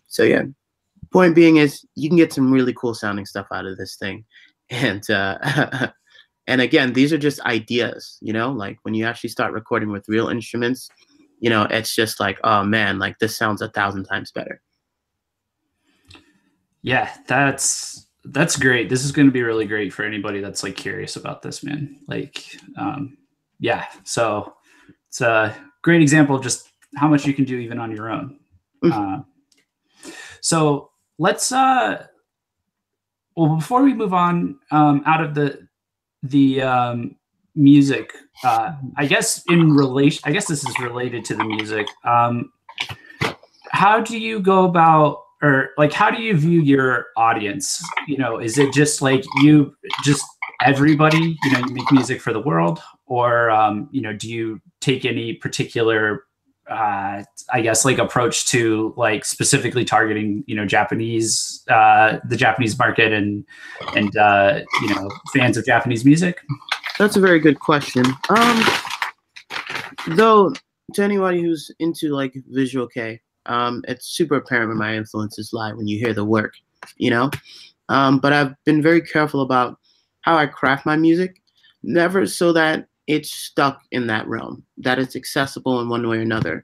So yeah, point being is you can get some really cool sounding stuff out of this thing, and And again, these are just ideas, you know, like when you actually start recording with real instruments, you know, it's just like, oh man, like this sounds 1,000 times better. Yeah, that's great. This is going to be really great for anybody that's like curious about this, man. Like, yeah. So it's a great example of just how much you can do even on your own. So let's well, before we move on out of the music, I guess I guess this is related to the music. How do you go about, or like, how do you view your audience? You know, is it just like everybody, you know, you make music for the world, or, you know, do you take any particular, I guess, like approach to like specifically targeting, you know, the Japanese market and, you know, fans of Japanese music? That's a very good question. Though to anybody who's into like visual K, it's super apparent where my influences lie when you hear the work, you know? But I've been very careful about how I craft my music, never so that it's stuck in that realm, that it's accessible in one way or another.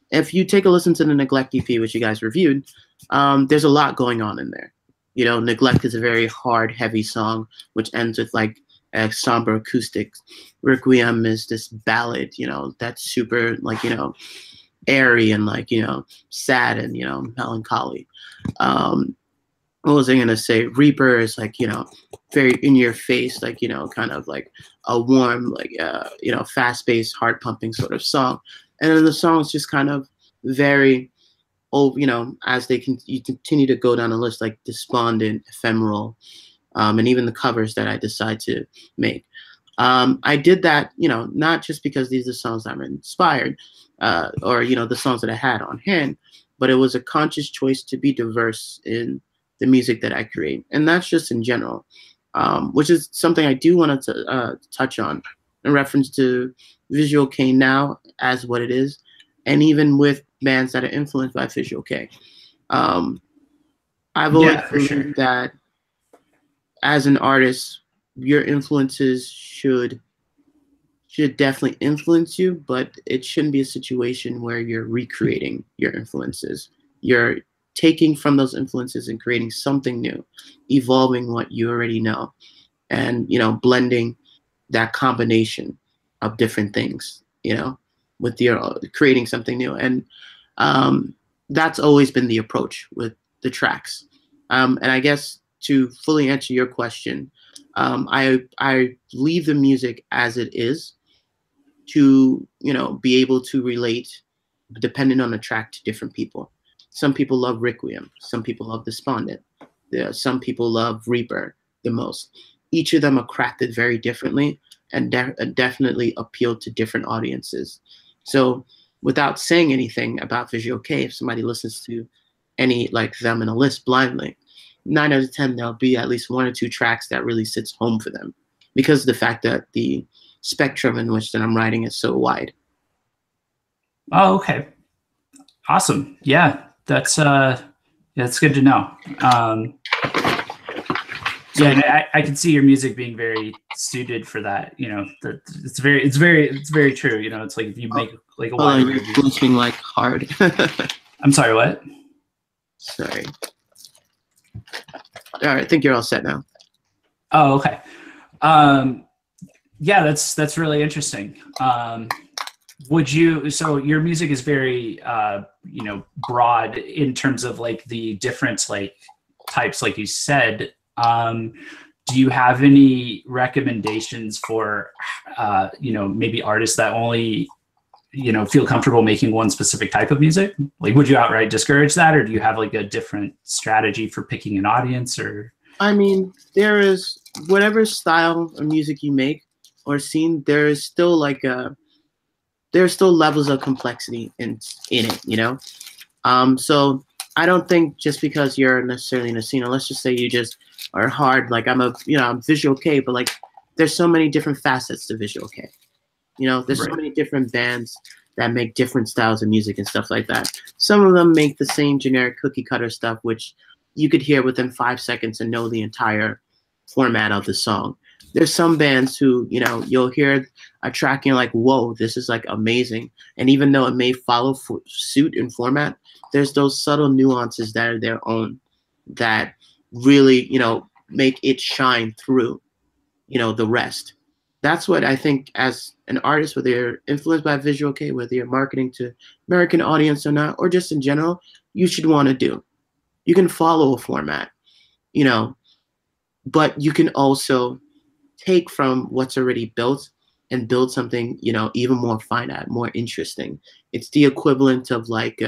If you take a listen to the Neglect EP, which you guys reviewed, there's a lot going on in there. You know, Neglect is a very hard, heavy song, which ends with like a somber acoustic. Requiem is this ballad, you know, that's super like, you know, airy and like, you know, sad and, you know, melancholy. What was I gonna say? Reaper is like, you know, very in your face, like, you know, kind of like a warm, like, you know, fast paced, heart pumping sort of song. And then the song's just kind of very, oh, you know, as you continue to go down the list, like despondent, ephemeral, and even the covers that I decide to make. I did that, you know, not just because these are songs I'm inspired, or, you know, the songs that I had on hand, but it was a conscious choice to be diverse in the music that I create. And that's just in general, which is something I do want to touch on in reference to visual K now as what it is, and even with bands that are influenced by visual K. I've always believed that as an artist, your influences should definitely influence you, but it shouldn't be a situation where you're recreating your influences. You're taking from those influences and creating something new, evolving what you already know, and, you know, blending that combination of different things, you know, with your creating something new. And that's always been the approach with the tracks. And I guess to fully answer your question, I leave the music as it is to, you know, be able to relate depending on the track to different people. Some people love Requiem. Some people love Despondent. Some people love Reaper the most. Each of them are crafted very differently and definitely appeal to different audiences. So without saying anything about visual K, if somebody listens to any like them in a list blindly, 9 out of 10, there'll be at least 1 or 2 tracks that really sits home for them because of the fact that the spectrum in which that I'm writing is so wide. Oh, okay. Awesome. Yeah, that's good to know. Yeah, and I can see your music being very suited for that. You know, it's very true. You know, it's like if you make like a wide you're glitching like hard. I'm sorry, what? Sorry. All right, I think you're all set now. Oh, okay. Yeah, that's really interesting. So your music is very you know, broad in terms of like the different like types, like you said. Do you have any recommendations for you know, maybe artists that only, you know, feel comfortable making one specific type of music? Like, would you outright discourage that, or do you have like a different strategy for picking an audience? Or I mean, there is whatever style of music you make or scene, there is still like there's still levels of complexity in it, you know. So I don't think just because you're necessarily in a scene, or let's just say you just are hard, like I'm visual K, but like there's so many different facets to visual K. You know, there's so many different bands that make different styles of music and stuff like that. Some of them make the same generic cookie cutter stuff, which you could hear within 5 seconds and know the entire format of the song. there's some bands who, you know, you'll hear a track and you're like, whoa, this is like amazing. And even though it may follow suit in format, there's those subtle nuances that are their own that really, you know, make it shine through, you know, the rest. That's what I think as an artist, whether you're influenced by Visual Kei, whether you're marketing to American audience or not, or just in general, you should want to do. You can follow a format, you know, but you can also take from what's already built and build something, you know, even more finite, more interesting. It's the equivalent of like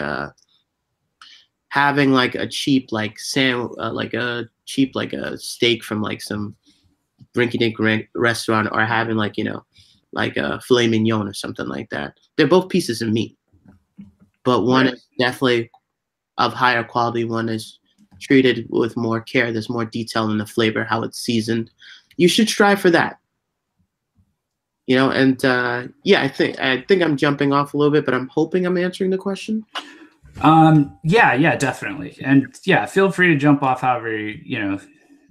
having like a cheap like a steak from like some rinky-dink restaurant, or having like, you know, like a filet mignon or something like that. They're both pieces of meat, but one is definitely of higher quality. One is treated with more care. There's more detail in the flavor, how it's seasoned. You should strive for that. You know, and yeah, I think I'm jumping off a little bit, but I'm hoping I'm answering the question. Yeah, definitely. And yeah, feel free to jump off however you know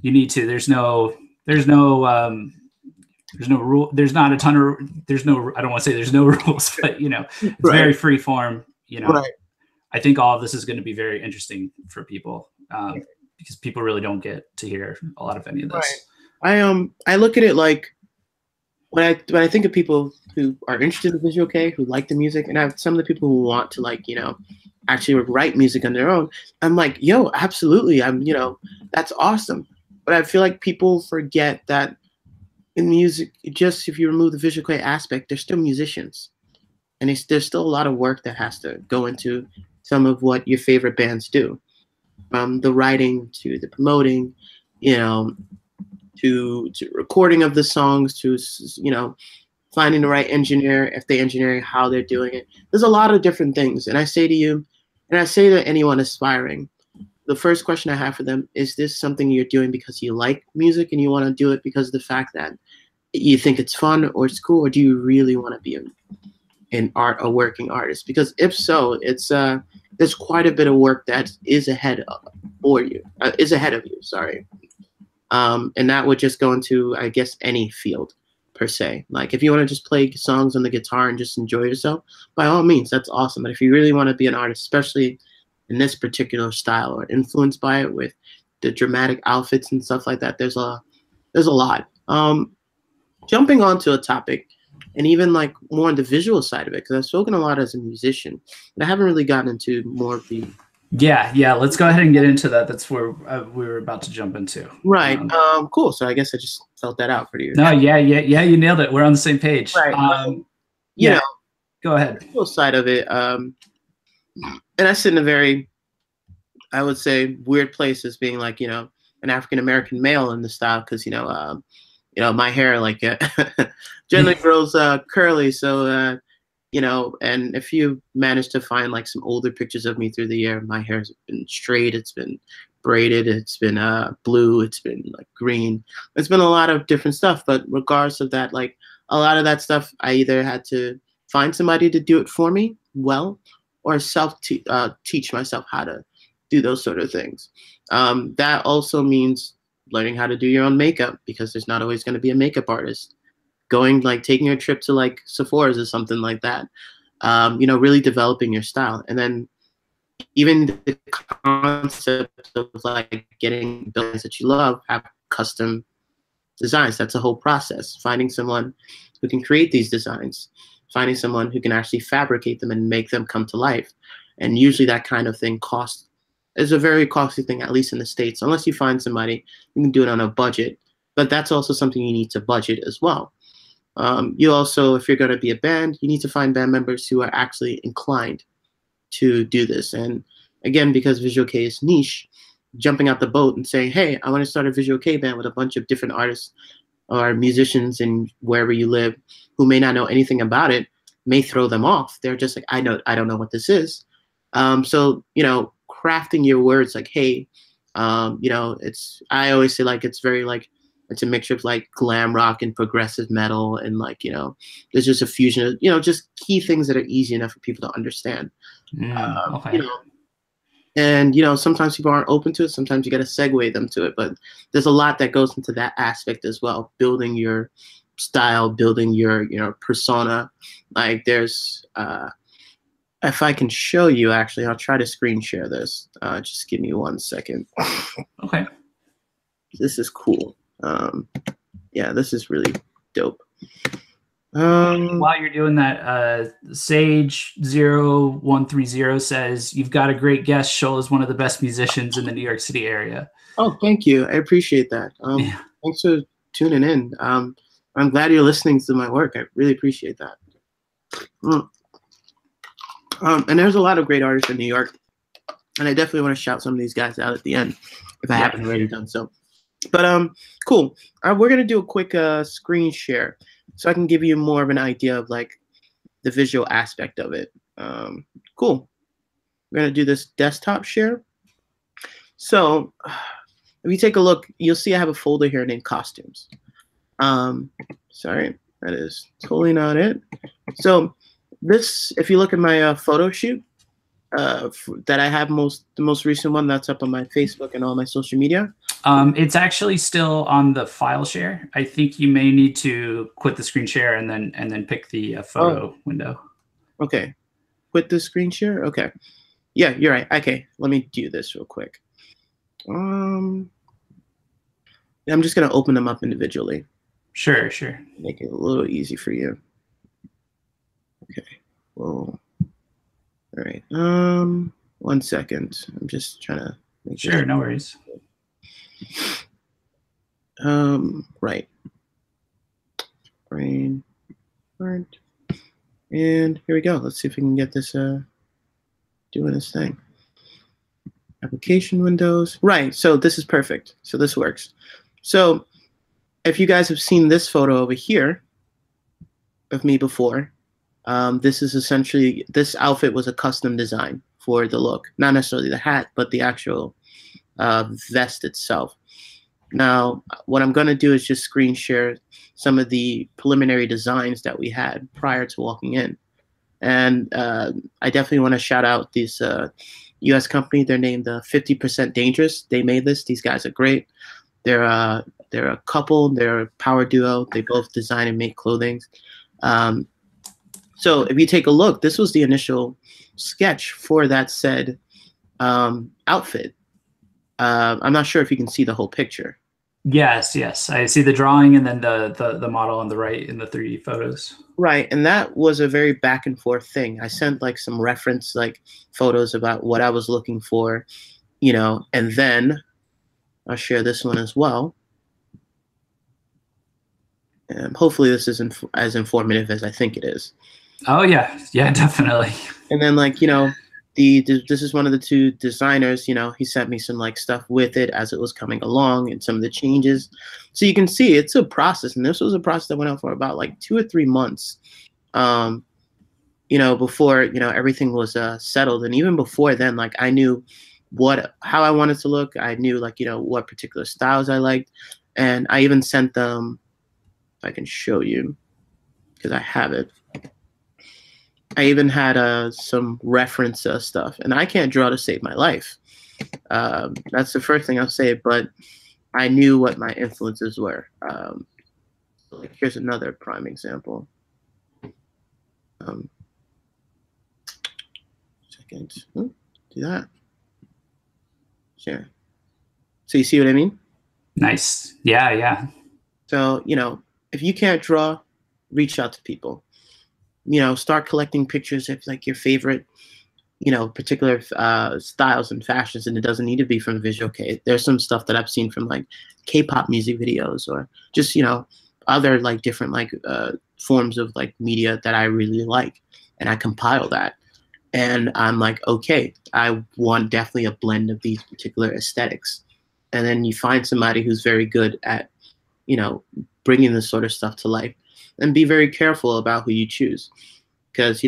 you need to. There's no rule. There's not a ton of, I don't want to say there's no rules, but you know, it's very free form, you know. I think all of this is going to be very interesting for people, because people really don't get to hear a lot of any of this. I look at it like when I think of people who are interested in Visual Kei, who like the music, and I have some of the people who want to, like, you know, actually write music on their own. I'm like, yo, absolutely. You know, that's awesome. But I feel like people forget that in music, just if you remove the Visual Kei aspect, they're still musicians. And there's still a lot of work that has to go into some of what your favorite bands do. From the writing to the promoting, you know, to recording of the songs, to, you know, finding the right engineer, if they engineer how they're doing it. There's a lot of different things. And I say to you, and I say to anyone aspiring, the first question I have for them is this something you're doing because you like music and you want to do it because of the fact that you think it's fun or it's cool, or do you really want to be a working artist? Because if so, it's there's quite a bit of work that is ahead of you. Sorry, and that would just go into, I guess, any field per se. Like if you want to just play songs on the guitar and just enjoy yourself, by all means, that's awesome. But if you really want to be an artist, especially in this particular style, or influenced by it with the dramatic outfits and stuff like that, there's a lot. Jumping onto a topic, and even like more on the visual side of it, because I've spoken a lot as a musician, but I haven't really gotten into more of the. Yeah. Let's go ahead and get into that. That's where we were about to jump into. Right. Cool. So I guess I just felt that out for you. No. Yeah. You nailed it. We're on the same page. Right. You know, go ahead. The visual side of it. And I sit in a very, I would say, weird place as being like, you know, an African American male in the style, because you know, my hair like generally grows curly, so you know, and if you manage to find like some older pictures of me through the year, my hair's been straight, it's been braided, it's been blue, it's been like green, it's been a lot of different stuff. But regardless of that, like a lot of that stuff, I either had to find somebody to do it for me well, or teach myself how to do those sort of things. That also means learning how to do your own makeup, because there's not always going to be a makeup artist. Taking a trip to like Sephora's or something like that. You know, really developing your style. And then even the concept of like getting buildings that you love have custom designs. That's a whole process. Finding someone who can create these designs, finding someone who can actually fabricate them and make them come to life. And usually that kind of thing is a very costly thing, at least in the States, unless you find somebody who can do it on a budget. But that's also something you need to budget as well. You also, if you're going to be a band, you need to find band members who are actually inclined to do this. And again, because Visual Kei is niche, jumping out the boat and saying, hey, I want to start a Visual Kei band with a bunch of different artists or musicians in wherever you live who may not know anything about it, may throw them off. They're just like, I don't know what this is. So, you know, crafting your words like, hey, you know, I always say like, it's very like, it's a mixture of like glam rock and progressive metal. And like, you know, there's just a fusion of, you know, just key things that are easy enough for people to understand. Okay. You know, And, sometimes people aren't open to it. Sometimes you got to segue them to it. But there's a lot that goes into that aspect as well. Building your style, building your, persona. Like there's, if I can show you, actually, I'll try to screen share this. Just give me 1 second. Okay. This is cool. Yeah, this is really dope. While you're doing that, Sage0130 says, "You've got a great guest. Shola is one of the best musicians in the New York City area." Oh, thank you. I appreciate that. Yeah. Thanks for tuning in. I'm glad you're listening to my work. I really appreciate that. And there's a lot of great artists in New York. And I definitely want to shout some of these guys out at the end if I haven't already done so. But cool. We're going to do a quick screen share so I can give you more of an idea of like the visual aspect of it. Cool. We're going to do this desktop share. So if you take a look, you'll see I have a folder here named costumes. Sorry, that is totally not it. So this, if you look at my photo shoot that I have the most recent one that's up on my Facebook and all my social media. It's actually still on the file share. I think you may need to quit the screen share and then pick the photo window. Okay, quit the screen share. Okay, yeah, you're right. Okay, let me do this real quick. I'm just gonna open them up individually. Sure. Make it a little easy for you. Okay. Whoa. All right. 1 second. I'm just trying to make sure. No worries. Right. Brain. And here we go. Let's see if we can get this doing this thing. Application windows. Right. So this is perfect. So this works. So if you guys have seen this photo over here of me before, this is essentially, this outfit was a custom design for the look. Not necessarily the hat, but the actual vest itself. Now, what I'm going to do is just screen share some of the preliminary designs that we had prior to walking in. And I definitely want to shout out this U.S. company. They're named 50% Dangerous. They made this. These guys are great. They're a couple. They're a power duo. They both design and make clothing. So if you take a look, this was the initial sketch for that said outfit. I'm not sure if you can see the whole picture. Yes. I see the drawing and then the model on the right in the 3D photos. Right, and that was a very back and forth thing. I sent like some reference like photos about what I was looking for, and then I'll share this one as well. And hopefully this isn't as informative as I think it is. Oh yeah, definitely. And then this is one of the two designers, he sent me some like stuff with it as it was coming along and some of the changes. So you can see it's a process, and this was a process that went on for about like 2 or 3 months, before, everything was settled. And even before then, like I knew how I wanted to look. I knew what particular styles I liked. And I even sent them, if I can show you, because I have it. I even had some reference stuff, and I can't draw to save my life. That's the first thing I'll say, but I knew what my influences were. Here's another prime example. Second, do that. Sure. So you see what I mean? Nice. Yeah. So, if you can't draw, reach out to people. Start collecting pictures of like your favorite, particular styles and fashions, and it doesn't need to be from Visual K. There's some stuff that I've seen from like K-pop music videos, or just other like different like forms of like media that I really like, and I compile that, and I'm like, okay, I want definitely a blend of these particular aesthetics, and then you find somebody who's very good at bringing this sort of stuff to life. And be very careful about who you choose, because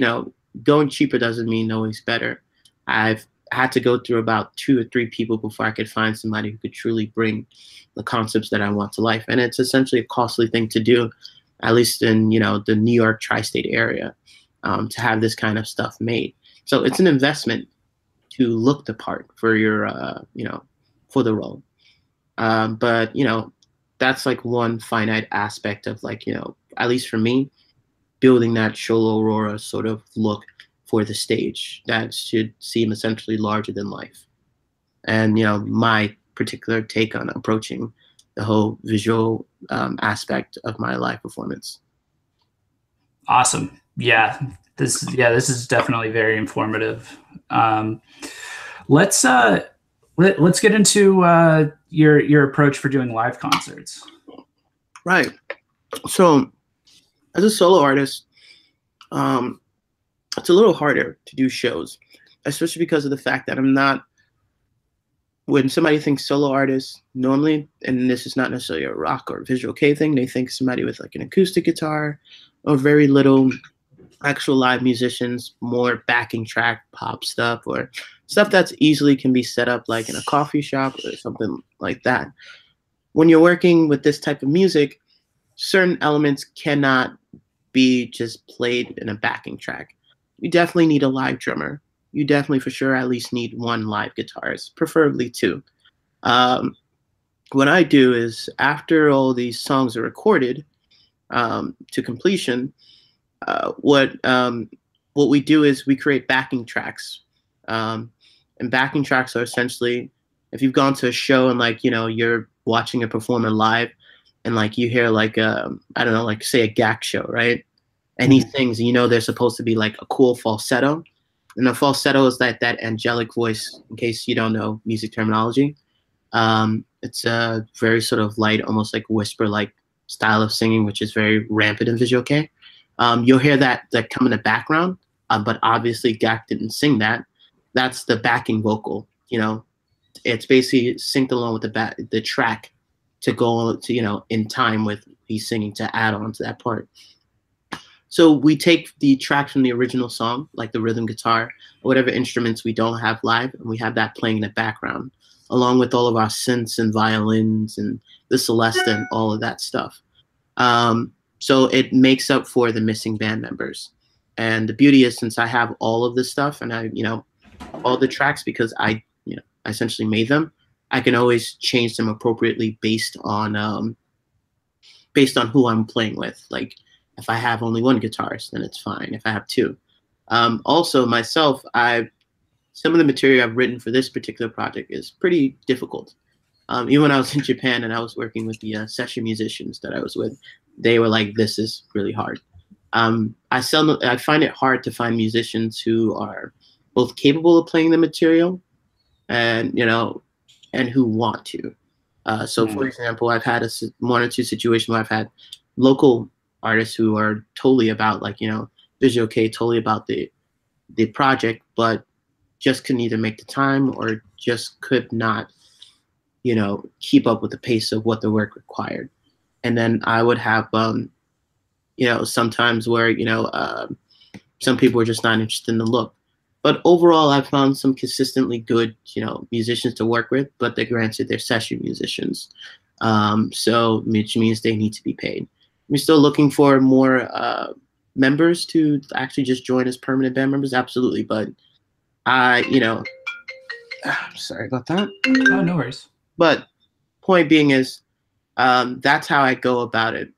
going cheaper doesn't mean always better. I've had to go through about 2 or 3 people before I could find somebody who could truly bring the concepts that I want to life. And it's essentially a costly thing to do, at least in the New York tri-state area, to have this kind of stuff made. So it's an investment, to look the part for your, for the role. But, that's like one finite aspect of like, at least for me, building that Shola Aurora sort of look for the stage that should seem essentially larger than life. And, my particular take on approaching the whole visual aspect of my live performance. Awesome. Yeah. This is definitely very informative. Let's get into your approach for doing live concerts. Right. So as a solo artist, it's a little harder to do shows, especially because of the fact that I'm not, when somebody thinks solo artist, normally, and this is not necessarily a rock or visual K thing, they think somebody with like an acoustic guitar or very little actual live musicians, more backing track pop stuff or stuff that's easily can be set up like in a coffee shop or something like that. When you're working with this type of music, certain elements cannot be just played in a backing track. You definitely need a live drummer. You definitely for sure at least need one live guitarist, preferably two. What I do is after all these songs are recorded to completion, what we do is we create backing tracks. And backing tracks are essentially, if you've gone to a show and like, you're watching a performer live and like you hear like, I don't know, like say a GAC show, right? And he sings, they're supposed to be like a cool falsetto. And a falsetto is that angelic voice, in case you don't know music terminology. It's a very sort of light, almost like whisper-like style of singing, which is very rampant in visual K. You'll hear that come in the background, but obviously GAC didn't sing that. That's the backing vocal. It's basically synced along with the track to go to, in time with he's singing to add on to that part. So we take the tracks from the original song, like the rhythm guitar, or whatever instruments we don't have live, and we have that playing in the background, along with all of our synths and violins and the Celesta and all of that stuff. So it makes up for the missing band members. And the beauty is, since I have all of this stuff and I, all the tracks, because I essentially made them, I can always change them appropriately based on who I'm playing with. Like, if I have only one guitarist, then it's fine. If I have two. Also, myself, some of the material I've written for this particular project is pretty difficult. Even when I was in Japan and I was working with the session musicians that I was with, they were like, this is really hard. I find it hard to find musicians who are both capable of playing the material and, and who want to. So, for example, I've had one or two situations where I've had local artists who are totally about like, visual K, totally about the project, but just couldn't either make the time or just could not, keep up with the pace of what the work required. And then I would have, sometimes where, some people are just not interested in the look. But overall, I've found some consistently good, musicians to work with, but they're session musicians. So which means they need to be paid. We're still looking for more members to actually just join as permanent band members. Absolutely. But sorry about that. Oh, no worries. But point being is, that's how I go about it.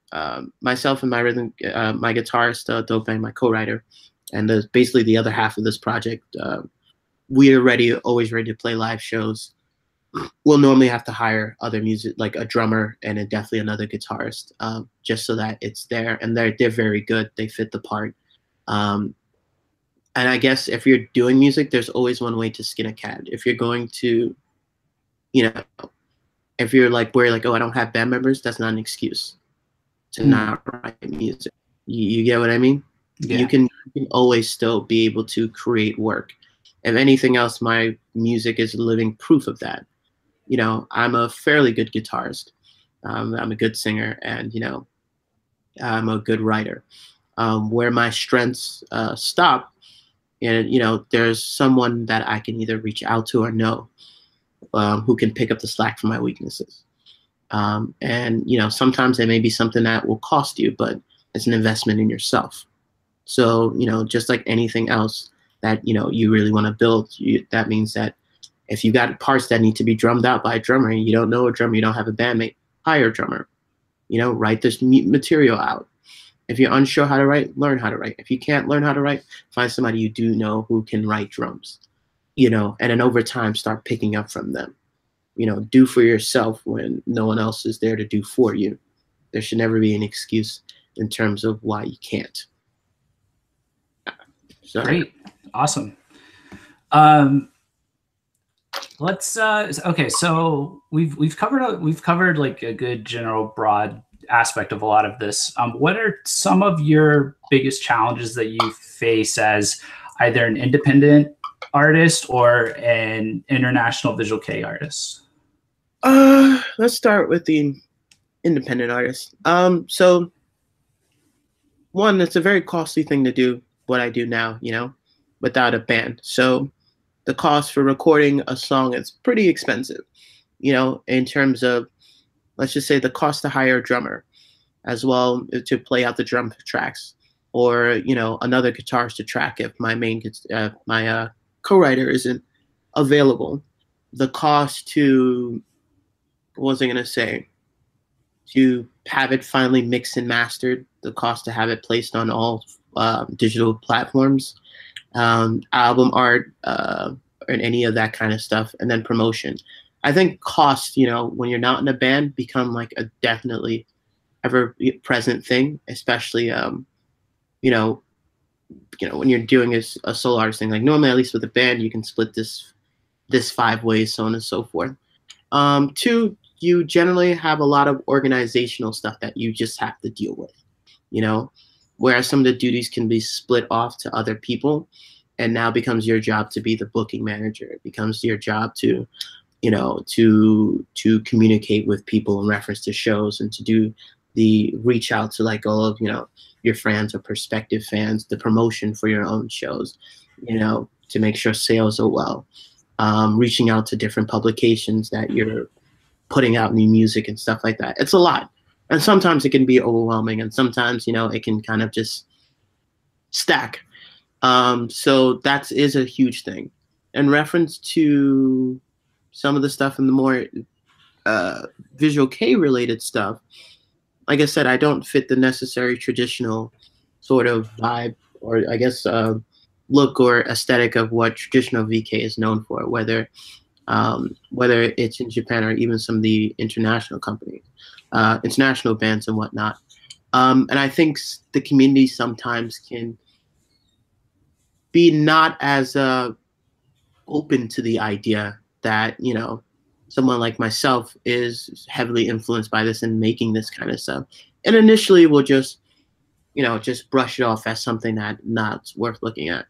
Myself and my guitarist, Dope, my co-writer, and basically the other half of this project, we are always ready to play live shows. We'll normally have to hire other music, like a drummer and definitely another guitarist, just so that it's there. And they're very good. They fit the part. And I guess if you're doing music, there's always one way to skin a cat. If you're going to, if you're like, where like, oh, I don't have band members, that's not an excuse to not write music. You get what I mean? Yeah. You can always still be able to create work. If anything else, my music is living proof of that. I'm a fairly good guitarist. I'm a good singer, and I'm a good writer. Where my strengths stop, and there's someone that I can either reach out to or know, who can pick up the slack for my weaknesses. And sometimes it may be something that will cost you, but it's an investment in yourself. So just like anything else, that, you know, you really want to build. That means that if you got parts that need to be drummed out by a drummer and you don't know a drummer, you don't have a bandmate, hire a drummer. You know, write this material out. If you're unsure how to write, learn how to write. If you can't learn how to write, find somebody you do know who can write drums, you know, and then over time start picking up from them. You know, do for yourself when no one else is there to do for you. There should never be an excuse in terms of why you can't. So. Great. Awesome. Let's okay, so we've covered like a good general broad aspect of a lot of this. What are some of your biggest challenges that you face as either an independent artist or an international visual kei artist? Let's start with the independent artist. So one, it's a very costly thing to do what I do now, you know, without a band. So the cost for recording a song is pretty expensive, you know, in terms of, let's just say, the cost to hire a drummer as well to play out the drum tracks, or, you know, another guitarist to track if my my co-writer isn't available. The cost to, what was I gonna say, to have it finally mixed and mastered, the cost to have it placed on all digital platforms, album art, and any of that kind of stuff, and then promotion. I think cost, you know, when you're not in a band, become like a definitely ever present thing, especially, you know, when you're doing a solo artist thing. Like normally, at least with a band, you can split this 5 ways, so on and so forth. 2, you generally have a lot of organizational stuff that you just have to deal with, you know, whereas some of the duties can be split off to other people, and now becomes your job to be the booking manager. It becomes your job to, you know, to communicate with people in reference to shows, and to do the reach out to like all of, you know, your friends or prospective fans, the promotion for your own shows, you know, to make sure sales are well, reaching out to different publications that you're putting out new music and stuff like that. It's a lot. And sometimes it can be overwhelming, and sometimes, you know, it can kind of just stack. So that is a huge thing. In reference to some of the stuff in the more visual kei related stuff, like I said, I don't fit the necessary traditional sort of vibe, or I guess look or aesthetic of what traditional VK is known for, whether it's in Japan or even some of the international companies, international bands and whatnot. And I think the community sometimes can be not as open to the idea that, you know, someone like myself is heavily influenced by this and making this kind of stuff. And initially we'll just, you know, just brush it off as something that not worth looking at.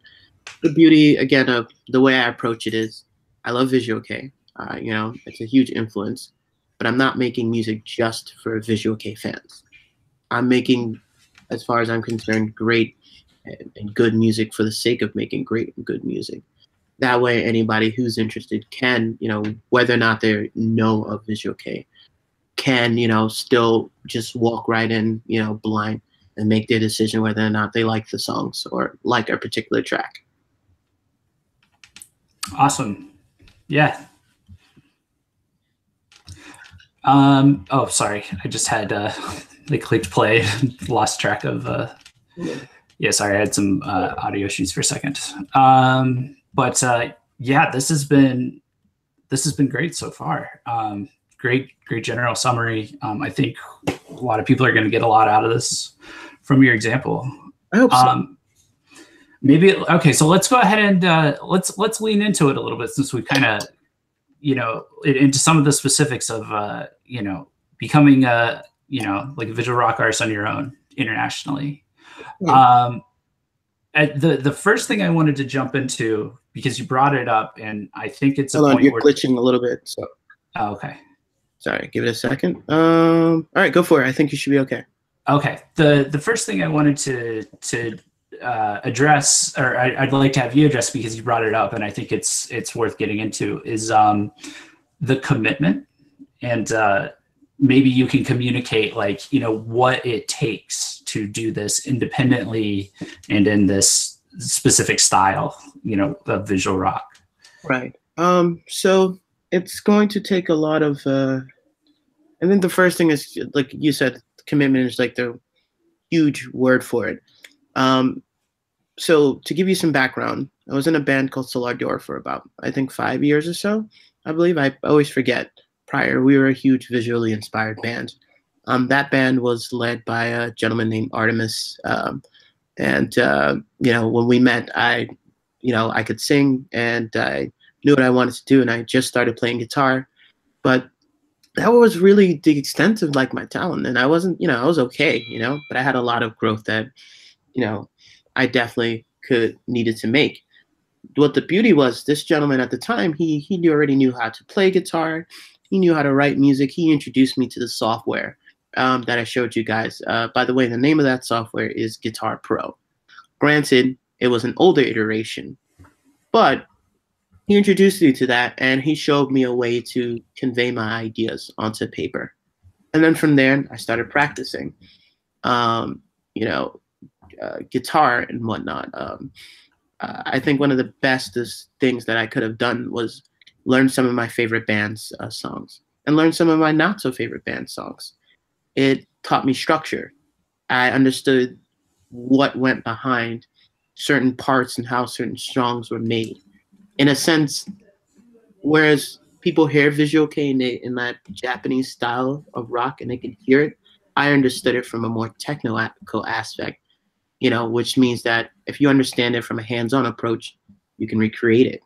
The beauty, again, of the way I approach it is, I love visual kei. You know, it's a huge influence, but I'm not making music just for visual kei fans. I'm making, as far as I'm concerned, great and good music for the sake of making great and good music. That way, anybody who's interested can, you know, whether or not they know of visual kei, can, you know, still just walk right in, you know, blind, and make their decision whether or not they like the songs or like a particular track. Awesome. Yeah. Oh, sorry. I just had they clicked play, lost track of. Yeah, sorry. I had some audio issues for a second. But yeah, this has been great so far. Great general summary. I think a lot of people are going to get a lot out of this from your example. I hope so. Maybe okay. So let's go ahead and let's lean into it a little bit, since we kind of, you know, into some of the specifics of you know, becoming a, you know, like a visual rock artist on your own internationally. Yeah. The first thing I wanted to jump into, because you brought it up, and I think it's Hold on, you're glitching a little bit. So. Oh, okay. Sorry, give it a second. All right, go for it. I think you should be okay. Okay. The first thing I wanted to address, or I'd like to have you address, because you brought it up, and I think it's worth getting into, is the commitment, and maybe you can communicate, like, you know, what it takes to do this independently and in this specific style, you know, of visual rock? Right. So it's going to take a lot of, I think the first thing is, like you said, commitment is like the huge word for it. So to give you some background, I was in a band called Shola Aurora for about, I think, 5 years or so. I believe. I always forget. Prior, we were a huge visually inspired band. That band was led by a gentleman named Artemis. And you know, when we met, I could sing and I knew what I wanted to do, and I just started playing guitar. But that was really the extent of like my talent, and I wasn't, I was okay, but I had a lot of growth that, you know, I definitely needed to make. What the beauty was, this gentleman at the time, he already knew how to play guitar, he knew how to write music. He introduced me to the software that I showed you guys. By the way, the name of that software is Guitar Pro. Granted, it was an older iteration, but he introduced me to that, and he showed me a way to convey my ideas onto paper. And then from there, I started practicing, guitar and whatnot. I think one of the bestest things that I could have done was learn some of my favorite band's songs and learn some of my not so favorite band songs. It taught me structure. I understood what went behind certain parts and how certain songs were made. In a sense, whereas people hear Visual Kei in that Japanese style of rock and they can hear it, I understood it from a more technical aspect, which means that if you understand it from a hands-on approach, you can recreate it,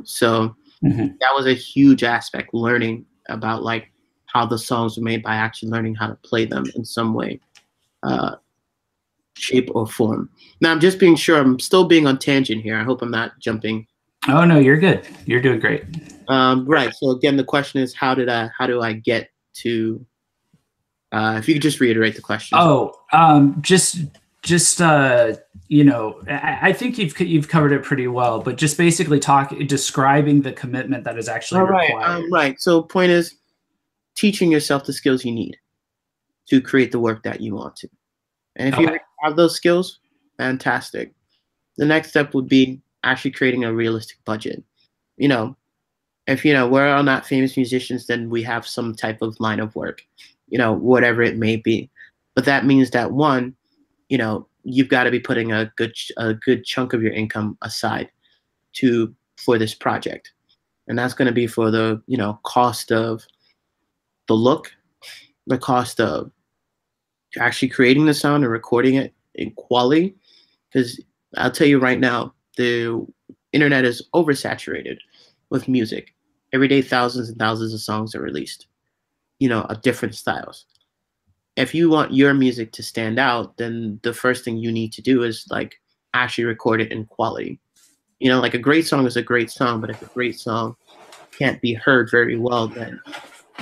So that was a huge aspect, learning about like how the songs were made by actually learning how to play them in some way, shape or form. Now I'm just being sure I'm still being on tangent here. I hope I'm not jumping. Oh no, you're good. You're doing great. Right. So again, the question is, how do I get to? If you could just reiterate the question. Oh, I think you've covered it pretty well. But just basically describing the commitment that is actually required. Right. So point is, teaching yourself the skills you need to create the work that you want to. And if you have those skills, fantastic. The next step would be actually creating a realistic budget. If we're all not famous musicians, then we have some type of line of work, whatever it may be. But that means that one, you've got to be putting a good chunk of your income aside for this project. And that's going to be for the, cost of the look, the cost of actually creating the sound and recording it in quality. Because I'll tell you right now, the internet is oversaturated with music. Every day, thousands and thousands of songs are released, of different styles. If you want your music to stand out, then the first thing you need to do is like actually record it in quality. Like a great song is a great song, but if a great song can't be heard very well, then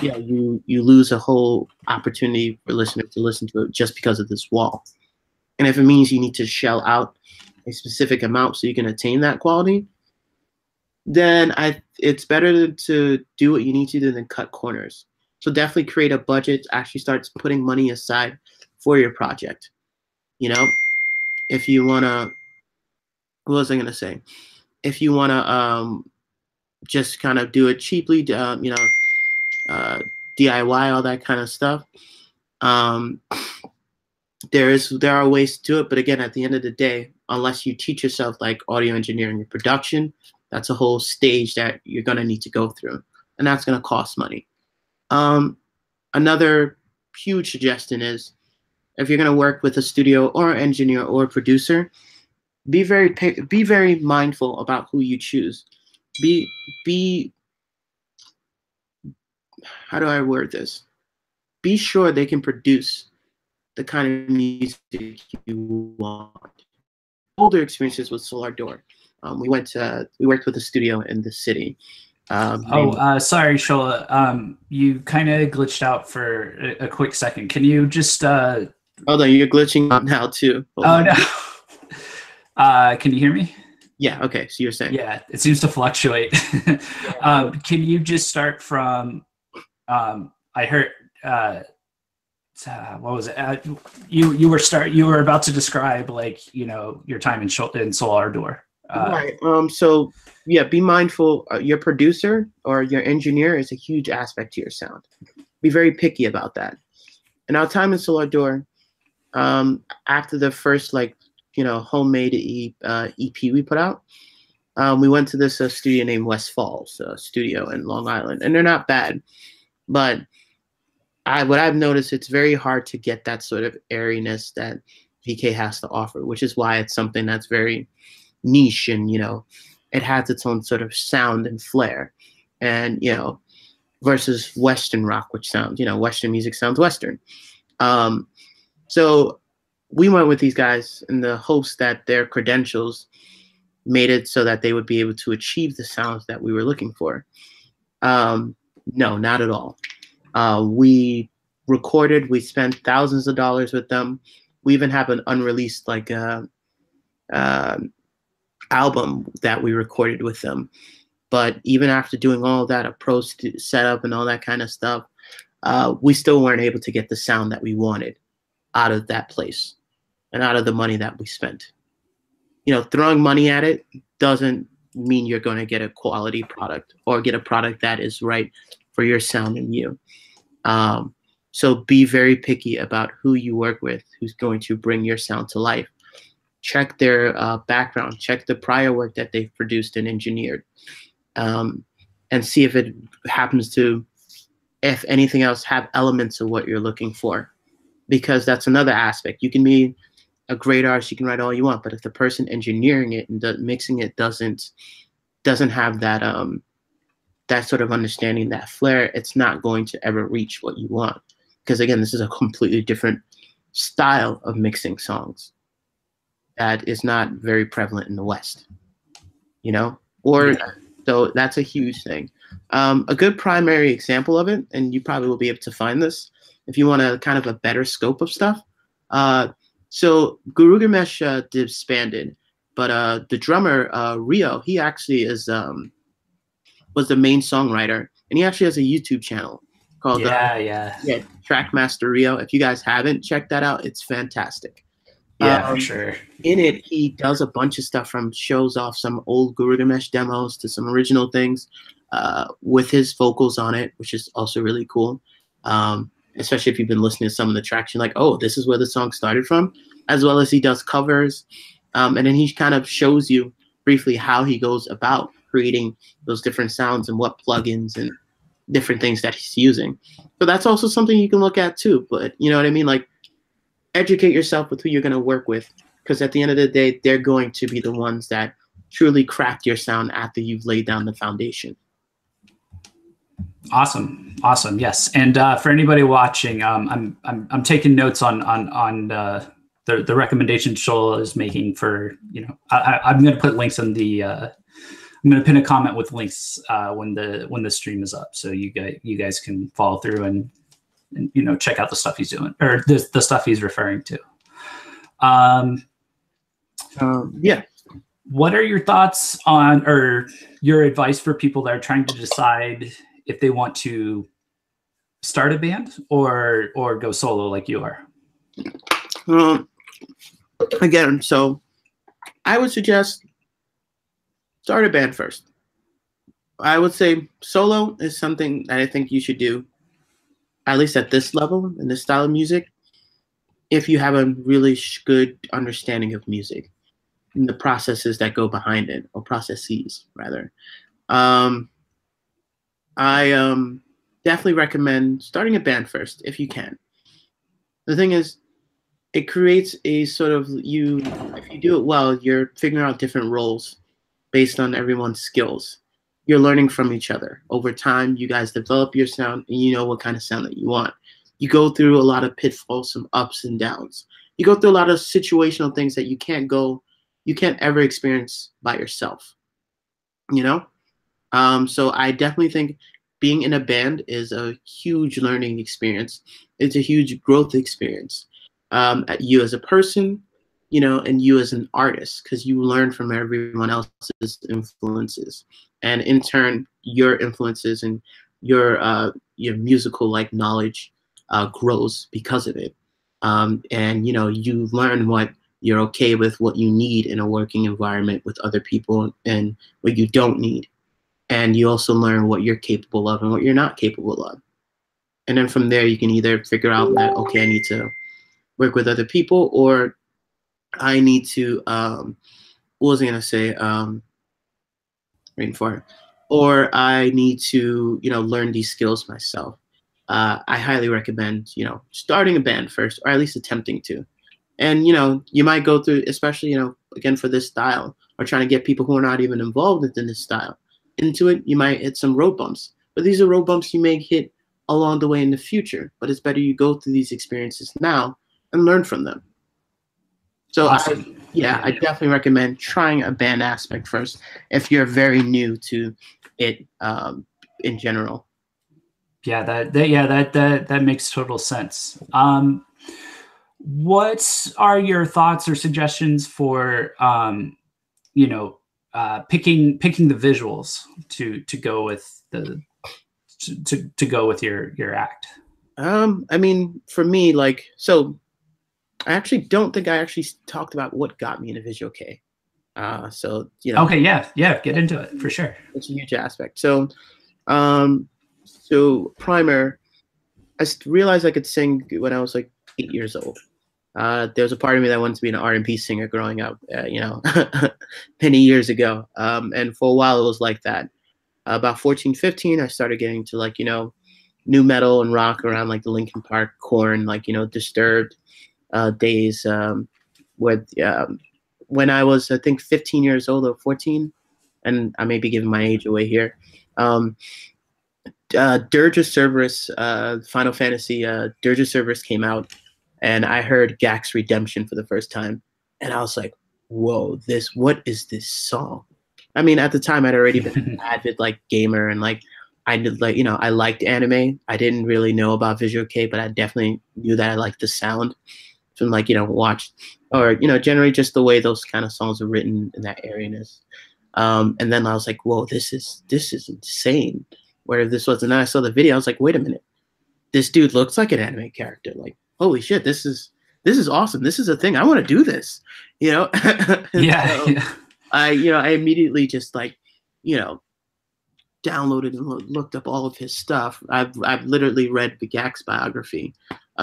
you lose a whole opportunity for listeners to listen to it just because of this wall. And if it means you need to shell out a specific amount so you can attain that quality, then it's better to do what you need to do than cut corners. So definitely create a budget, actually start putting money aside for your project. If you want to, what was I going to say? If you want to just kind of do it cheaply, DIY, all that kind of stuff. There are ways to do it, but again, at the end of the day, unless you teach yourself like audio engineering and production, that's a whole stage that you're going to need to go through, and that's going to cost money. Another huge suggestion is, if you're going to work with a studio or engineer or producer, be very mindful about who you choose. How do I word this? Be sure they can produce the kind of music you want. Older experiences with Shola Aurora. We worked with a studio in the city. Sorry, Shola. You kind of glitched out for a quick second. Can you just? Hold on, you're glitching out now too. No. Can you hear me? Yeah. Okay. So you're saying? Yeah, it seems to fluctuate. Can you just start from? I heard. what was it? You were about to describe, like, your time in Shola Aurora. Right. So yeah, be mindful. Your producer or your engineer is a huge aspect to your sound. Be very picky about that. And our time in Shola Aurora, after the first, like, homemade EP we put out, we went to this studio named West Falls studio in Long Island, and they're not bad, but what I've noticed, it's very hard to get that sort of airiness that VK has to offer, which is why it's something that's very niche, and it has its own sort of sound and flair, and versus Western rock, which sounds, Western music sounds Western. So we went with these guys in the hopes that their credentials made it so that they would be able to achieve the sounds that we were looking for. No, not at all. We recorded, we spent thousands of dollars with them. We even have an unreleased album that we recorded with them. But even after doing all that, a pro setup and all that kind of stuff, we still weren't able to get the sound that we wanted out of that place and out of the money that we spent. Throwing money at it doesn't mean you're going to get a quality product or get a product that is right for your sound and you. So be very picky about who you work with, who's going to bring your sound to life. Check their background, check the prior work that they've produced and engineered, and see if it happens to, if anything else, have elements of what you're looking for. Because that's another aspect. You can be a great artist, you can write all you want, but if the person engineering it and mixing it doesn't have that that sort of understanding, that flair, it's not going to ever reach what you want. Because again, this is a completely different style of mixing songs that is not very prevalent in the West, So that's a huge thing. A good primary example of it, and you probably will be able to find this if you want a kind of a better scope of stuff. So Guru Gamesh disbanded, but the drummer Rio, he actually was the main songwriter, and he actually has a YouTube channel called Trackmaster Rio. If you guys haven't checked that out, it's fantastic. Yeah, for sure. In it, he does a bunch of stuff, from shows off some old Guru Gamesh demos to some original things with his vocals on it, which is also really cool. Especially if you've been listening to some of the tracks, you're like, oh, this is where the song started from, as well as he does covers. And then he kind of shows you briefly how he goes about creating those different sounds and what plugins and different things that he's using. So that's also something you can look at too. But you know what I mean? Like, educate yourself with who you're going to work with, because at the end of the day, they're going to be the ones that truly craft your sound after you've laid down the foundation. Awesome. Yes. And for anybody watching, I'm taking notes on the recommendation Shola is making for, I'm going to put links in the, I'm going to pin a comment with links when the stream is up, so you guys can follow through and check out the stuff he's doing, or the stuff he's referring to. Yeah. What are your thoughts on, or your advice for people that are trying to decide if they want to start a band or go solo like you are? Again, so I would suggest start a band first. I would say solo is something that I think you should do, at least at this level, in this style of music, if you have a really good understanding of music and the processes that go behind it, or processes, rather. I definitely recommend starting a band first, if you can. The thing is, it creates a sort of, if you do it well, you're figuring out different roles based on everyone's skills. You're learning from each other. Over time, you guys develop your sound, and you know what kind of sound that you want. You go through a lot of pitfalls, some ups and downs. You go through a lot of situational things that you can't ever experience by yourself, So I definitely think being in a band is a huge learning experience. It's a huge growth experience. You as a person, and you as an artist, because you learn from everyone else's influences, and in turn, your influences and your musical knowledge grows because of it. And, you know, you learn what you're okay with, what you need in a working environment with other people, and what you don't need. And you also learn what you're capable of and what you're not capable of. And then from there, you can either figure out that, okay, I need to work with other people, or I need to, what was I going to say? Waiting for it. Or I need to, you know, learn these skills myself. I highly recommend, you know, starting a band first, or at least attempting to. And, you know, you might go through, especially, you know, again, for this style, or trying to get people who are not even involved within this style into it, you might hit some road bumps. But these are road bumps you may hit along the way in the future. But it's better you go through these experiences now and learn from them. So, Awesome. I definitely recommend trying a band aspect first if you're very new to it in general. Yeah, that makes total sense. What are your thoughts or suggestions for you know, picking the visuals to go with the to go with your act? I mean, for me, like, so I actually don't think I actually talked about what got me into Visual K. So, you know. Okay, yeah, get into it for sure. It's a huge aspect. So, primer, I realized I could sing when I was like 8 years old. There was a part of me that wanted to be an R&B singer growing up, you know, many years ago. And for a while, it was like that. About 14, 15, I started getting to, like, you know, new metal and rock around like the Linkin Park, Korn, like, you know, Disturbed days. When I was, I think, 15 years old or 14, and I may be giving my age away here. Dirge of Cerberus, Final Fantasy, Dirge of Cerberus came out, and I heard Gax Redemption for the first time, and I was like, "Whoa, what is this song?" I mean, at the time, I'd already been an avid like gamer, and like I did, like, you know, I liked anime. I didn't really know about Visual K, but I definitely knew that I liked the sound from, like, you know, watch, or, you know, generally just the way those kind of songs are written in that areaness. And then I was like, "Whoa, this is insane." Where this was, and then I saw the video, I was like, "Wait a minute, this dude looks like an anime character. Like, holy shit, this is awesome. This is a thing. I want to do this." You know? Yeah, so I immediately just, like, you know, downloaded and looked up all of his stuff. I've literally read the Gax biography,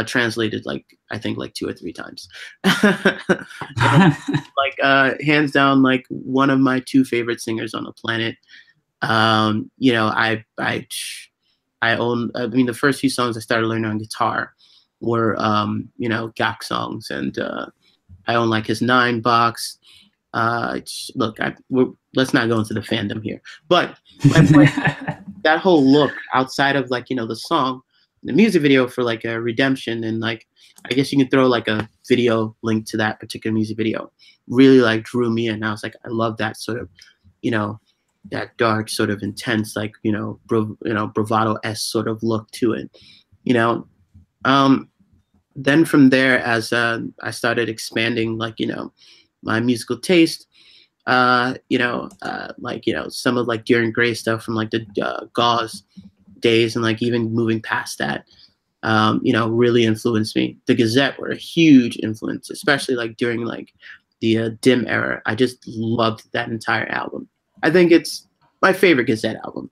translated like, I think, like 2 or 3 times. And, like, hands down, like, one of my 2 favorite singers on the planet. You know, I mean, the first few songs I started learning on guitar were, you know, Gax songs, and I own like his 9 box. Look, let's not go into the fandom here, but that whole look outside of, like, you know, the song, the music video for like a Redemption, and like, I guess you can throw like a video link to that particular music video, really like drew me in. I was like, I love that sort of, you know, that dark sort of intense, like, you know, bravado-esque sort of look to it, you know. Then from there, as I started expanding, like, you know, my musical taste, you know, like, you know, some of like Duran Gray stuff from like the Gauze days, and like even moving past that, you know, really influenced me. The Gazette were a huge influence, especially like during like the Dim era. I just loved that entire album. I think it's my favorite Gazette album.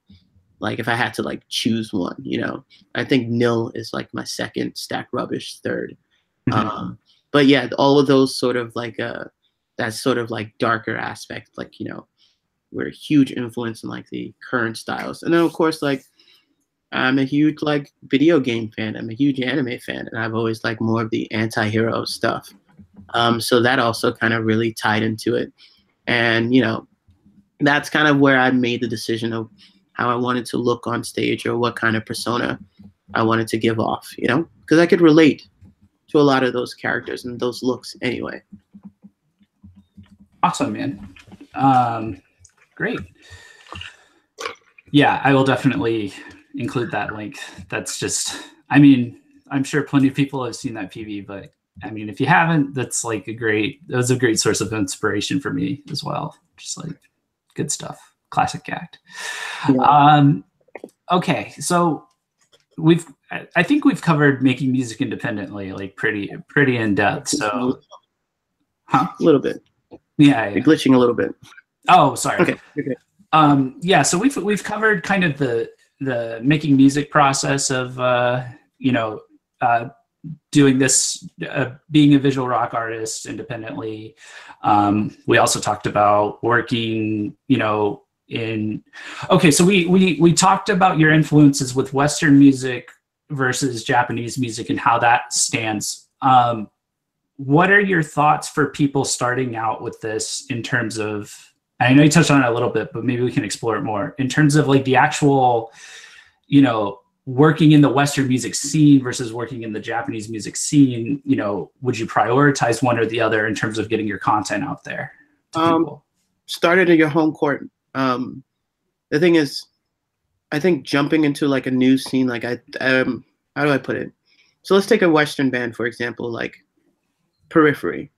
Like, if I had to like choose one, you know, I think Nil is like my second, Stack Rubbish third. But yeah, all of those sort of like that sort of like darker aspect, like, you know, were a huge influence in like the current styles. And then of course, like, I'm a huge like video game fan. I'm a huge anime fan, and I've always liked more of the anti-hero stuff. So that also kind of really tied into it. And, you know, that's kind of where I made the decision of how I wanted to look on stage, or what kind of persona I wanted to give off, you know, because I could relate to a lot of those characters and those looks anyway. Awesome, man. Great. Yeah, I will definitely include that link. That's just, I mean, I'm sure plenty of people have seen that PV, but I mean, if you haven't, that's like that was a great source of inspiration for me as well. Just like good stuff. Classic act. Yeah. Okay, so I think we've covered making music independently, like pretty in depth. So, a little bit. Yeah, You're glitching a little bit. Oh, sorry. Okay. Yeah, so we've covered kind of the making music process of doing this, being a visual rock artist independently. We also talked about working, okay, so we talked about your influences with Western music versus Japanese music and how that stands. What are your thoughts for people starting out with this in terms of, I know you touched on it a little bit, but maybe we can explore it more in terms of like the actual, working in the Western music scene versus working in the Japanese music scene. Would you prioritize one or the other in terms of getting your content out there to people? Started at your home court. The thing is, I think jumping into like a new scene, like how do I put it? So let's take a Western band, for example, like Periphery.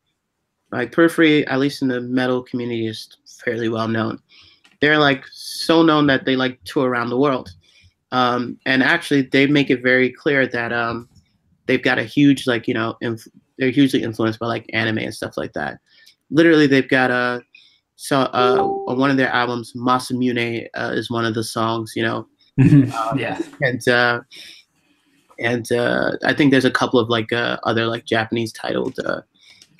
Like Periphery, at least in the metal community, is fairly well known. They're like so known that they like tour around the world. And actually, they make it very clear that they've got a huge, like, they're hugely influenced by like anime and stuff like that. Literally, they've got on one of their albums, Masamune is one of the songs, Yeah. And I think there's a couple of like other like Japanese titled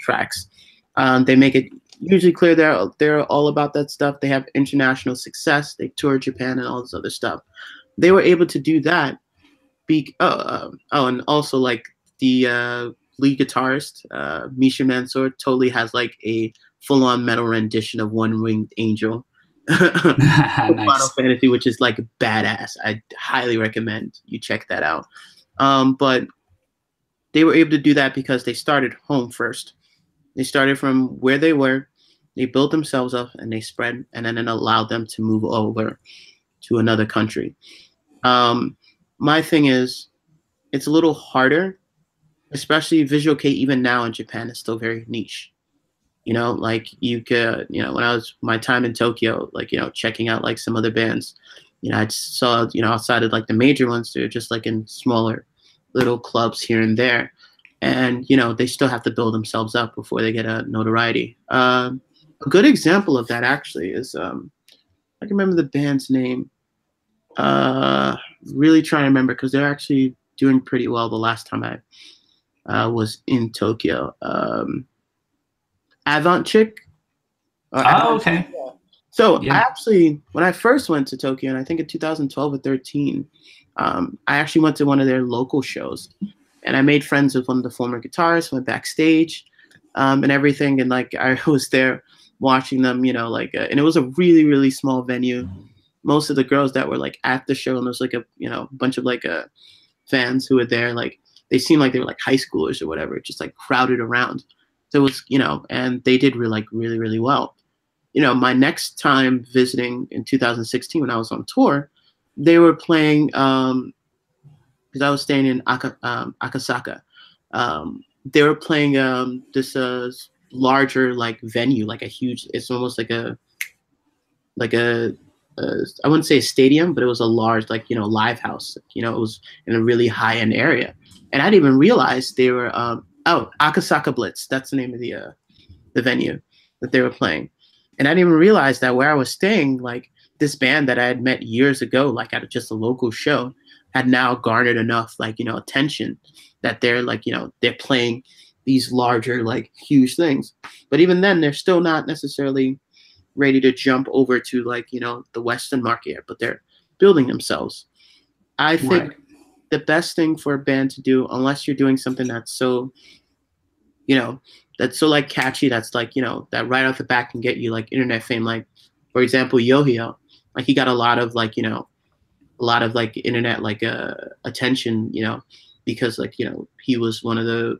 tracks. They make it usually clear they're all about that stuff. They have international success. They tour Japan and all this other stuff. They were able to do that. And also like the lead guitarist Misha Mansour totally has like a full-on metal rendition of One Winged Angel. Nice. Final Fantasy, which is like badass. I highly recommend you check that out. But they were able to do that because they started home first. They started from where they were, they built themselves up, and they spread, and then it allowed them to move over to another country. My thing is, it's a little harder, especially visual kei. Even now in Japan, is still very niche. Like you could, when I was my time in Tokyo, like, checking out like some other bands, I saw, outside of like the major ones, they're just like in smaller little clubs here and there. And, they still have to build themselves up before they get a notoriety. A good example of that actually is, I can remember the band's name. Really trying to remember because they're actually doing pretty well the last time I was in Tokyo. Avant Chick. Okay. So yeah. I actually, when I first went to Tokyo, and I think in 2012 or 13, I actually went to one of their local shows, and I made friends with one of the former guitarists, went backstage, and everything. And like, I was there watching them, and it was a really, really small venue. Most of the girls that were like at the show, and there was like a, bunch of like fans who were there, like they seemed like they were like high schoolers or whatever, just like crowded around. So it was, and they did really, really well. My next time visiting in 2016 when I was on tour, they were playing, because I was staying in Akasaka. They were playing this larger like venue, like a huge, it's almost like a I wouldn't say a stadium, but it was a large, like, live house. It was in a really high end area. And I didn't even realize they were, Akasaka Blitz. That's the name of the venue that they were playing. And I didn't even realize that where I was staying, like this band that I had met years ago, like at just a local show, had now garnered enough, like, attention that they're like, they're playing these larger, like huge things. But even then, they're still not necessarily ready to jump over to like, the Western market, but they're building themselves. I think the best thing for a band to do, unless you're doing something that's so, that's so like catchy, that's like, that right off the bat can get you like internet fame. Like, for example, Yohio, like he got a lot of like, a lot of like internet, like attention, because like, he was one of the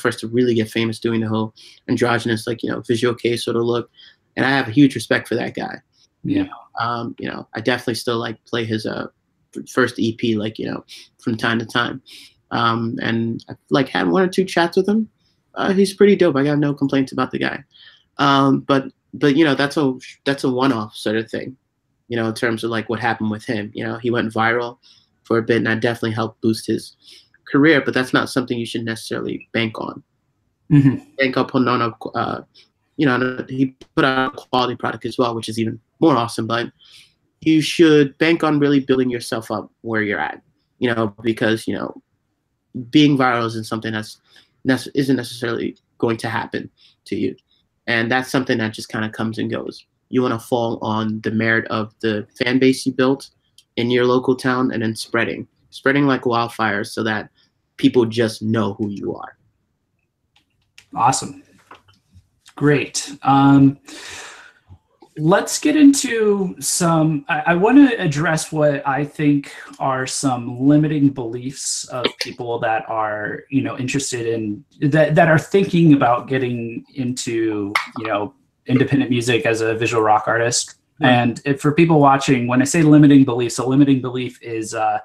first to really get famous doing the whole androgynous, like, visual kei sort of look. And I have a huge respect for that guy. Yeah. I definitely still like play his first EP, like, from time to time. And I've like had one or two chats with him. He's pretty dope. I got no complaints about the guy. But that's a one-off sort of thing, in terms of like what happened with him. He went viral for a bit, and that definitely helped boost his career. But that's not something you should necessarily bank on. Bank upon on a, he put out a quality product as well, which is even more awesome. But you should bank on really building yourself up where you're at, because being viral isn't something isn't necessarily going to happen to you, and that's something that just kind of comes and goes. You want to fall on the merit of the fan base you built in your local town, and then spreading like wildfire, so that people just know who you are. Awesome. Great. Let's get into I want to address what I think are some limiting beliefs of people that are, interested in, that are thinking about getting into, independent music as a visual rock artist. And for people watching, when I say limiting beliefs, a limiting belief is a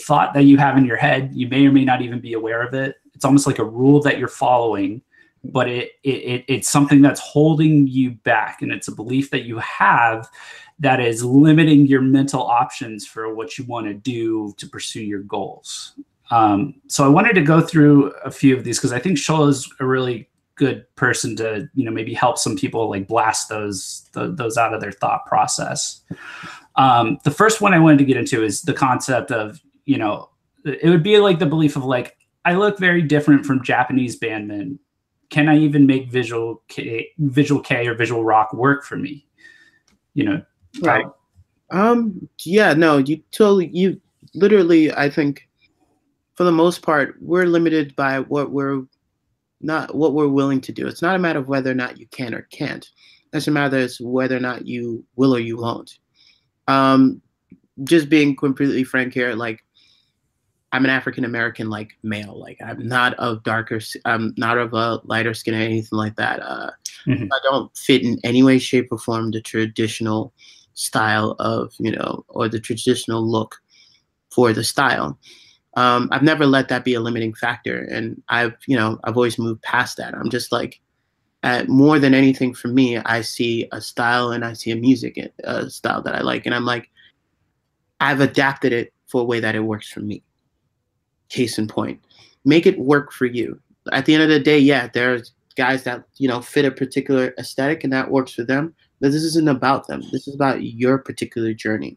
thought that you have in your head. You may or may not even be aware of it. It's almost like a rule that you're following, but it's something that's holding you back. And it's a belief that you have that is limiting your mental options for what you want to do to pursue your goals. So I wanted to go through a few of these because I think Shola is a really good person to, maybe help some people like blast those out of their thought process. The first one I wanted to get into is the concept of, it would be like the belief of like, I look very different from Japanese bandmen. Can I even make visual K or visual rock work for me? Right. Yeah, no, you literally, I think for the most part, we're limited by what we're willing to do. It's not a matter of whether or not you can or can't. It's a matter of whether or not you will or you won't. Just being completely frank here, like, I'm an African-American, like, male. Like, I'm not of a lighter skin or anything like that. I don't fit in any way, shape, or form the traditional style of, or the traditional look for the style. I've never let that be a limiting factor. And I've always moved past that. I'm just like, more than anything for me, I see a style and I see a music style that I like. And I'm like, I've adapted it for a way that it works for me. Case in point, make it work for you. At the end of the day, yeah, there's guys that, fit a particular aesthetic and that works for them, but this isn't about them. This is about your particular journey.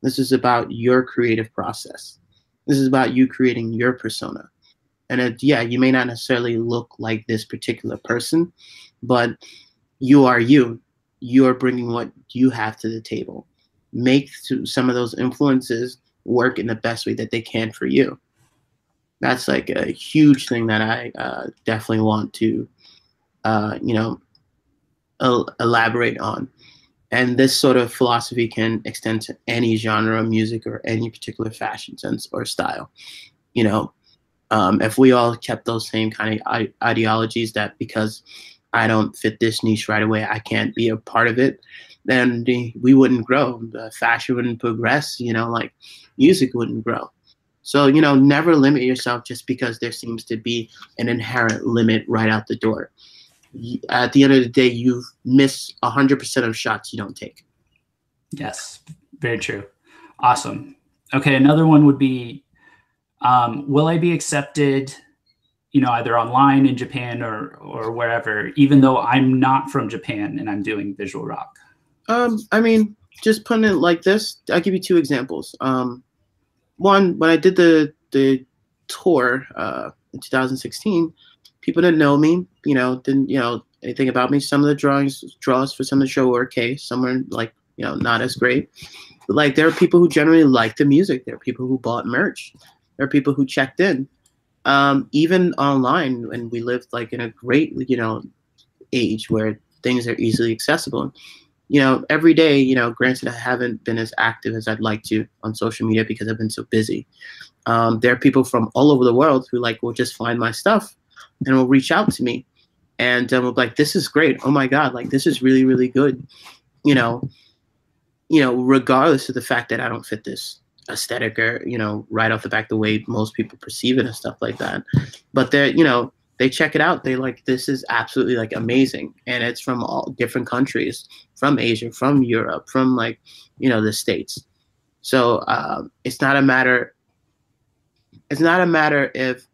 This is about your creative process. This is about you creating your persona. And you may not necessarily look like this particular person, but you are you. You are bringing what you have to the table. Make some of those influences work in the best way that they can for you. That's like a huge thing that I definitely want to, elaborate on. And this sort of philosophy can extend to any genre of music or any particular fashion sense or style. If we all kept those same kind of ideologies, that because I don't fit this niche right away, I can't be a part of it, then we wouldn't grow. The fashion wouldn't progress, like music wouldn't grow. So, never limit yourself just because there seems to be an inherent limit right out the door. At the end of the day, you miss 100% of shots you don't take. Yes, very true. Awesome. Okay, another one would be, will I be accepted, either online in Japan or wherever, even though I'm not from Japan and I'm doing visual rock? I mean, just putting it like this, I'll give you two examples. One, when I did the tour in 2016, people didn't know me, didn't anything about me. Some of the draws for some of the show were okay. Some were like, not as great. But like, there are people who generally like the music. There are people who bought merch. There are people who checked in. Even online, when we lived like in a great, age where things are easily accessible. Every day, granted, I haven't been as active as I'd like to on social media because I've been so busy. There are people from all over the world who will just find my stuff and will reach out to me and will be like, this is great. Oh my God, like, this is really, really good. Regardless of the fact that I don't fit this aesthetic or, right off the back, the way most people perceive it and stuff like that. But they check it out. They like, this is absolutely like amazing. And it's from all different countries, from Asia, from Europe, from the States. So it's not a matter it's not a matter if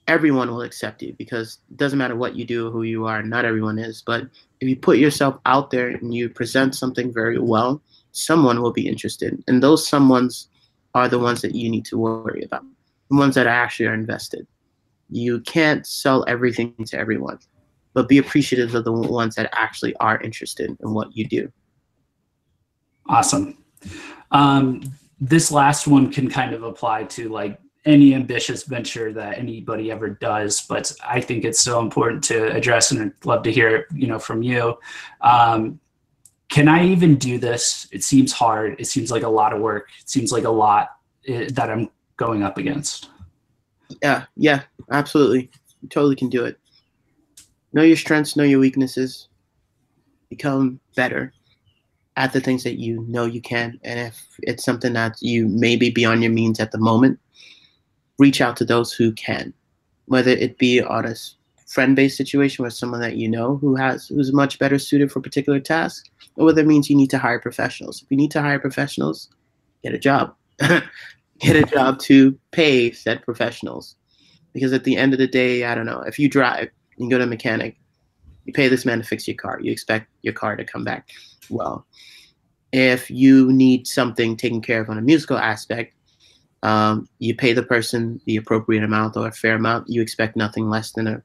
everyone will accept you, because it doesn't matter what you do or who you are, not everyone is. But if you put yourself out there and you present something very well, someone will be interested. And those someones are the ones that you need to worry about, the ones that actually are invested. You can't sell everything to everyone, but be appreciative of the ones that actually are interested in what you do. Awesome. This last one can kind of apply to like any ambitious venture that anybody ever does, but I think it's so important to address, and I'd love to hear, from you. Can I even do this? It seems hard. It seems like a lot of work. It seems like a lot that I'm going up against. Yeah, absolutely. You totally can do it. Know your strengths, know your weaknesses, become better at the things that you know you can. And if it's something that you may be beyond your means at the moment, reach out to those who can, whether it be on a friend-based situation with someone that you know who's much better suited for a particular task, or whether it means you need to hire professionals. If you need to hire professionals, get a job. Get a job to pay said professionals. Because at the end of the day, I don't know, if you drive, you go to a mechanic, you pay this man to fix your car, you expect your car to come back well. If you need something taken care of on a musical aspect, you pay the person the appropriate amount or a fair amount, you expect nothing less than a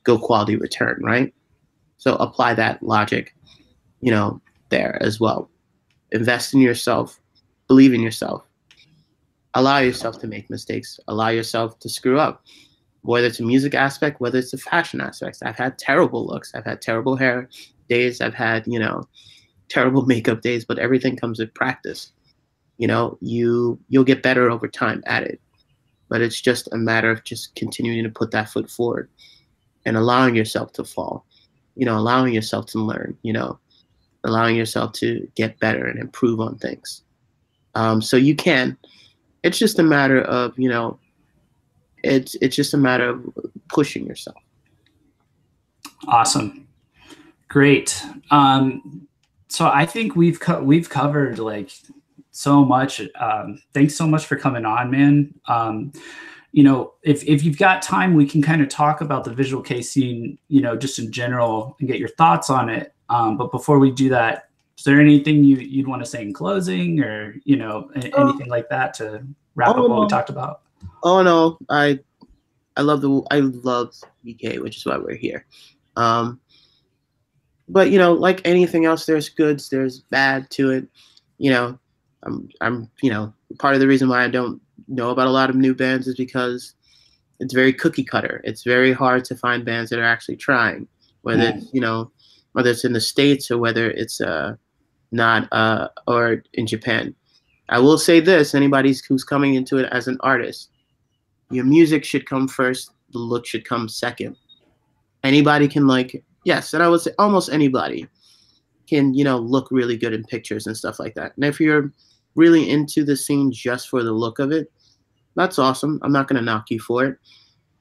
good quality return, right? So apply that logic, there as well. Invest in yourself, believe in yourself, allow yourself to make mistakes, allow yourself to screw up, whether it's a music aspect, whether it's a fashion aspect. I've had terrible looks, I've had terrible hair days, I've had, terrible makeup days, but everything comes with practice. You'll get better over time at it, but it's just a matter of just continuing to put that foot forward and allowing yourself to fall, allowing yourself to learn, allowing yourself to get better and improve on things. So you can. It's just a matter of, it's just a matter of pushing yourself. Awesome. Great. So I think we've covered like so much. Thanks so much for coming on, man. If you've got time, we can kind of talk about the visual K scene, just in general, and get your thoughts on it. But before we do that, is there anything you'd want to say in closing, or anything like that to wrap up what we talked about? Oh no, I love VK, which is why we're here. But like anything else, there's goods, there's bad to it. I'm part of the reason why I don't know about a lot of new bands is because it's very cookie cutter. It's very hard to find bands that are actually trying, whether it's whether it's in the States or whether it's not or in Japan. I will say this: anybody who's coming into it as an artist, your music should come first, the look should come second. Anybody can yes, and I would say almost anybody can, look really good in pictures and stuff like that. And if you're really into the scene just for the look of it, that's awesome. I'm not going to knock you for it.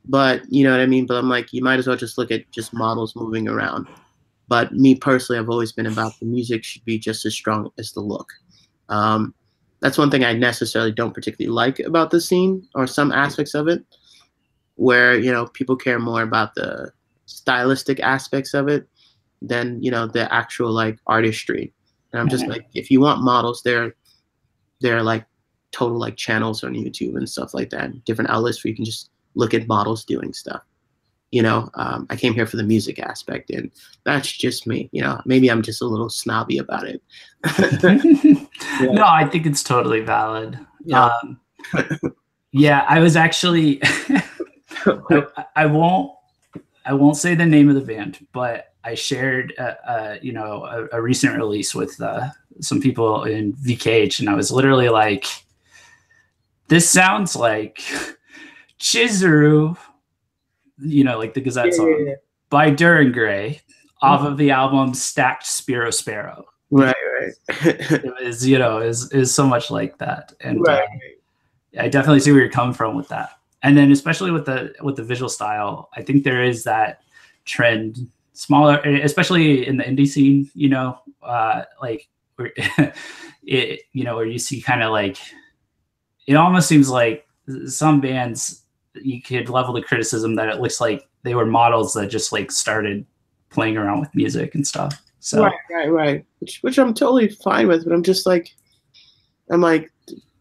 But, you know what I mean? But I'm like, you might as well just look at just models moving around. But me personally, I've always been about the music should be just as strong as the look. That's one thing I necessarily don't particularly like about the scene, or some aspects of it, where, people care more about the stylistic aspects of it than, the actual artistry. And I'm just like, if you want models, they're like total channels on YouTube and stuff like that, different outlets where you can just look at models doing stuff. I came here for the music aspect, and that's just me. Maybe I'm just a little snobby about it. Yeah. No, I think it's totally valid. Yeah. Yeah, I was actually, I won't say the name of the band, but I shared, a recent release with some people in VKH, and I was literally like, this sounds like Chizuru, like the Gazette song, by Duran Gray, off of the album Stacked Sparrow. Right. It was so much like that. And right. I definitely see where you're coming from with that. And then especially with the visual style, I think there is that trend, smaller, especially in the indie scene, where, where you see kind of it almost seems like some bands you could level the criticism that it looks like they were models that just like started playing around with music and stuff. So right. Which I'm totally fine with, but I'm like,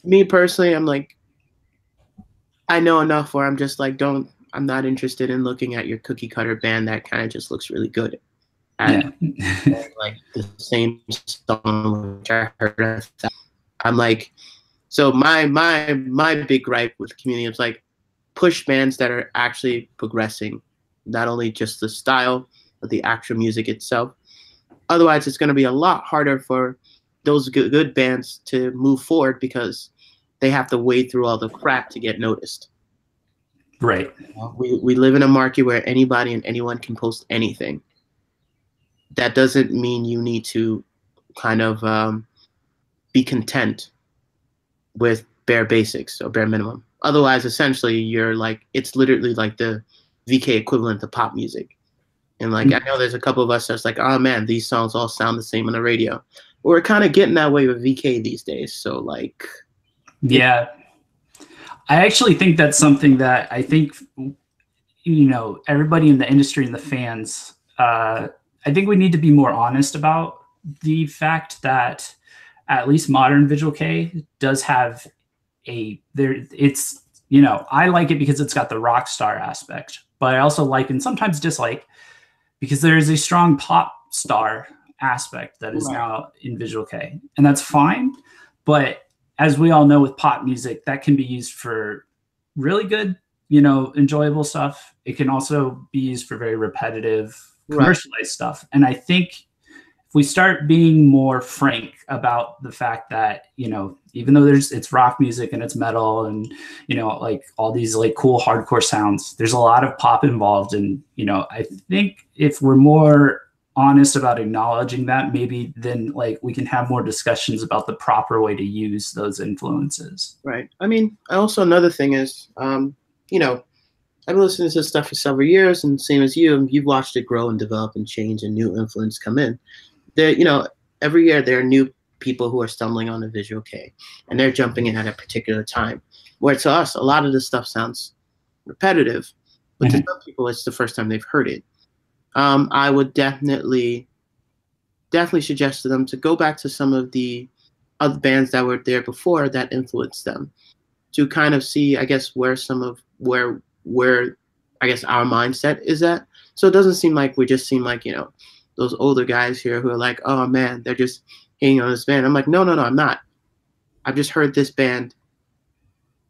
me personally, I'm like, I know enough where I'm just like, I'm not interested in looking at your cookie cutter band that kind of just looks really good. And like the same song which I heard. I'm like, so my big gripe with the community is like, push bands that are actually progressing, not only just the style, but the actual music itself. Otherwise, it's going to be a lot harder for those good bands to move forward because they have to wade through all the crap to get noticed. Right. We live in a market where anybody and anyone can post anything. That doesn't mean you need to kind of be content with bare basics or bare minimum. Otherwise, essentially, you're like, it's literally like the VK equivalent to pop music. And like, I know there's a couple of us that's like, oh man, these songs all sound the same on the radio. We're kind of getting that way with VK these days. So like, yeah, I actually think that's something that I think, everybody in the industry and the fans, I think we need to be more honest about the fact that at least modern Visual K does have I like it because it's got the rock star aspect, but I also like and sometimes dislike because there is a strong pop star aspect that is now in Visual K, and that's fine. But as we all know with pop music, that can be used for really good, enjoyable stuff. It can also be used for very repetitive, commercialized stuff. And I think if we start being more frank about the fact that, even though it's rock music and it's metal and, like all these like cool hardcore sounds, there's a lot of pop involved. And, I think if we're more honest about acknowledging that, maybe then like we can have more discussions about the proper way to use those influences. Right. I mean, also another thing is, I've been listening to this stuff for several years, and same as you've watched it grow and develop and change and new influence come in. There, every year there are new people who are stumbling on the Visual K, and they're jumping in at a particular time. Where to us, a lot of this stuff sounds repetitive, but to some people, it's the first time they've heard it. I would definitely suggest to them to go back to some of the other bands that were there before that influenced them, to kind of see, I guess, where I guess our mindset is at. So it doesn't seem like we just seem like, those older guys here who are like, oh man, they're just hating on this band. I'm like, no, I'm not. I've just heard this band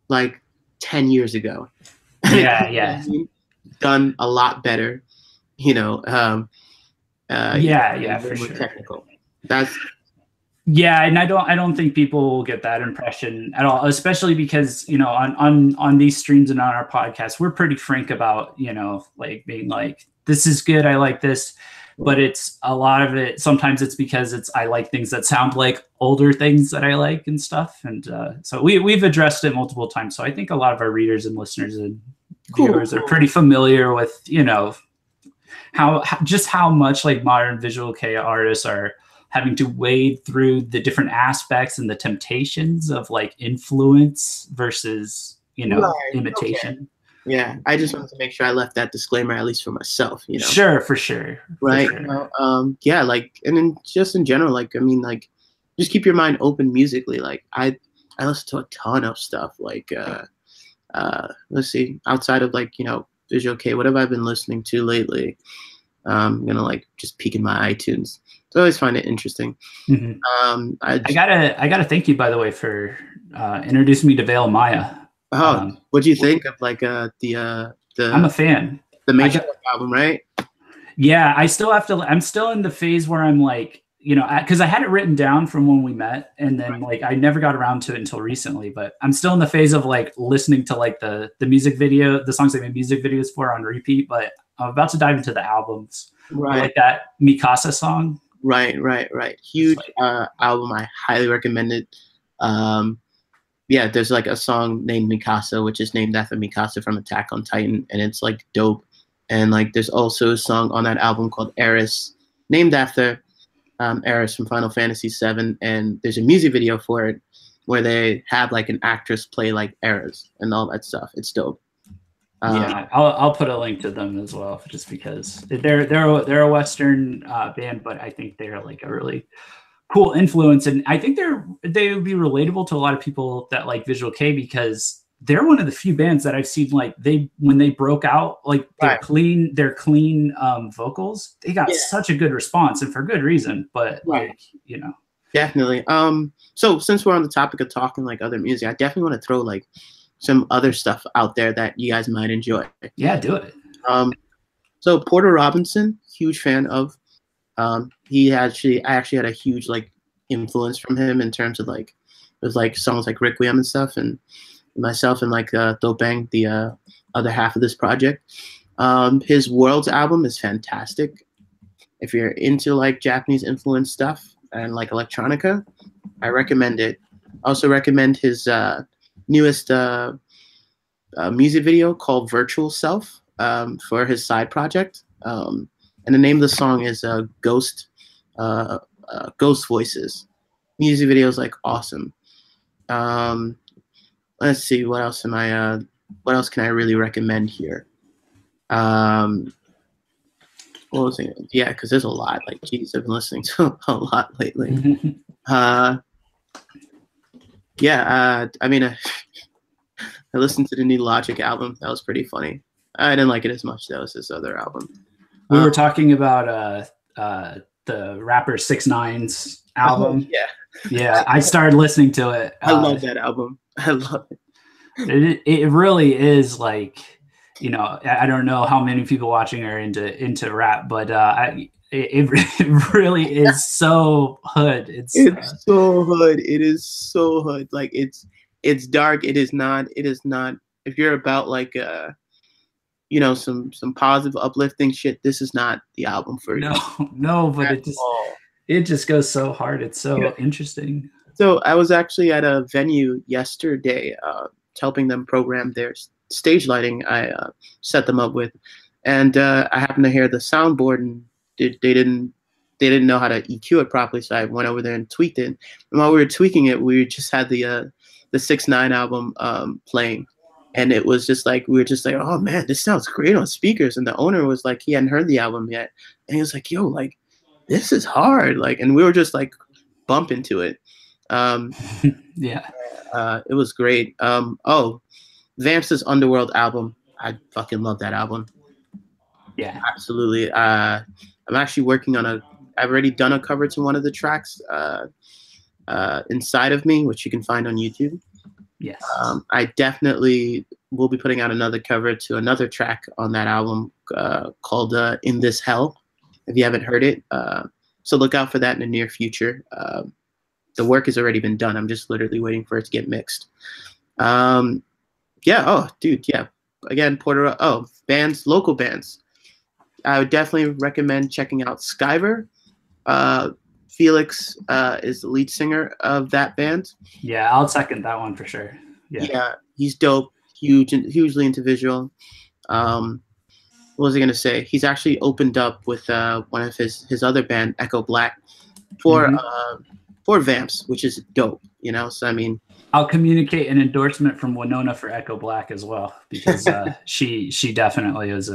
like 10 years ago. Yeah. Done a lot better, for sure. Technical. And I don't think people will get that impression at all, especially because, on these streams and on our podcast, we're pretty frank about, like being like, this is good, I like this. But it's a lot of it. Sometimes it's because I like things that sound like older things that I like and stuff. And so we've addressed it multiple times. So I think a lot of our readers and listeners and viewers are pretty familiar with, how much like modern Visual K artists are having to wade through the different aspects and the temptations of like influence versus, imitation. Okay. Yeah, I just wanted to make sure I left that disclaimer, at least for myself, Sure, for sure. Right. For sure. Like, and then just in general, like, I mean, like, just keep your mind open musically. Like, I listen to a ton of stuff. Like, let's see, outside of like, Visual K, what have I been listening to lately? I'm gonna like just peek in my iTunes. I always find it interesting. Mm-hmm. I gotta thank you, by the way, for introducing me to Veil Maya. What do you think of like the I'm a fan. The Major album, right? Yeah, I'm still in the phase where I'm like, because I had it written down from when we met, and then like I never got around to it until recently. But I'm still in the phase of like listening to like the music video, the songs they made music videos for on repeat. But I'm about to dive into the albums. Right. Like that Mikasa song. Right. Huge album. I highly recommend it. There's like a song named Mikasa, which is named after Mikasa from Attack on Titan, and it's like dope. And like there's also a song on that album called Eris, named after Eris from Final Fantasy VII, and there's a music video for it. where they have like an actress play like eras and all that stuff. It's dope. Yeah, I'll put a link to them as well, just because they're a Western band, but I think they're like a really cool influence, and I think they would be relatable to a lot of people that like Visual K, because they're one of the few bands that I've seen like when they broke out, like their clean vocals, they got such a good response, and for good reason. But like, you know, definitely. So since we're on the topic of talking like other music, I definitely want to throw like some other stuff out there that you guys might enjoy. Yeah, do it. So Porter Robinson, huge fan of. I actually had a huge like influence from him in terms of like with like songs like Requiem and stuff, and myself and like Do Bang, the other half of this project. His Worlds album is fantastic. If you're into like Japanese influence stuff and like electronica, I recommend it. I also recommend his newest music video called Virtual Self for his side project. And the name of the song is Ghost Voices. Music video is like awesome. Let's see, what else can I really recommend here? What was it? Yeah, because there's a lot. Like, geez, I've been listening to a lot lately. I mean, I listened to the new Logic album. That was pretty funny. I didn't like it as much though as his other album. We were talking about the rapper 6ix9ine's album. Yeah, I started listening to it. I love that album. I love it. It really is like, you know, I don't know how many people watching are into rap, but it really is so hood. It's so hood. It is so hood. Like it's dark. It is not. If you're about like you know, some positive uplifting shit, this is not the album for you. No, but it just goes so hard. It's so interesting. So I was actually at a venue yesterday, helping them program their stage lighting. I set them up with, and I happened to hear the soundboard, and they didn't know how to EQ it properly. So I went over there and tweaked it. And while we were tweaking it, we just had the 6ix9ine album playing. And it was just like, we were just like, oh man, this sounds great on speakers. And the owner was like, he hadn't heard the album yet. And he was like, yo, like, this is hard. Like, and we were just like bumping to it. Yeah. It was great. Vamps' Underworld album. I fucking love that album. Yeah. Absolutely. I'm actually working on I've already done a cover to one of the tracks, Inside of Me, which you can find on YouTube. Yes. I definitely will be putting out another cover to another track on that album called In This Hell, if you haven't heard it. So look out for that in the near future. The work has already been done. I'm just literally waiting for it to get mixed. Yeah. Oh, dude. Yeah. Again, Porter. Oh, bands, local bands. I would definitely recommend checking out Skyver. Felix is the lead singer of that band. Yeah, I'll second that one for sure. Yeah, he's dope. Hugely into visual. What was I gonna say? He's actually opened up with one of his other band, Echo Black, for Vamps, which is dope. You know, so I mean, I'll communicate an endorsement from Winona for Echo Black as well, because she definitely is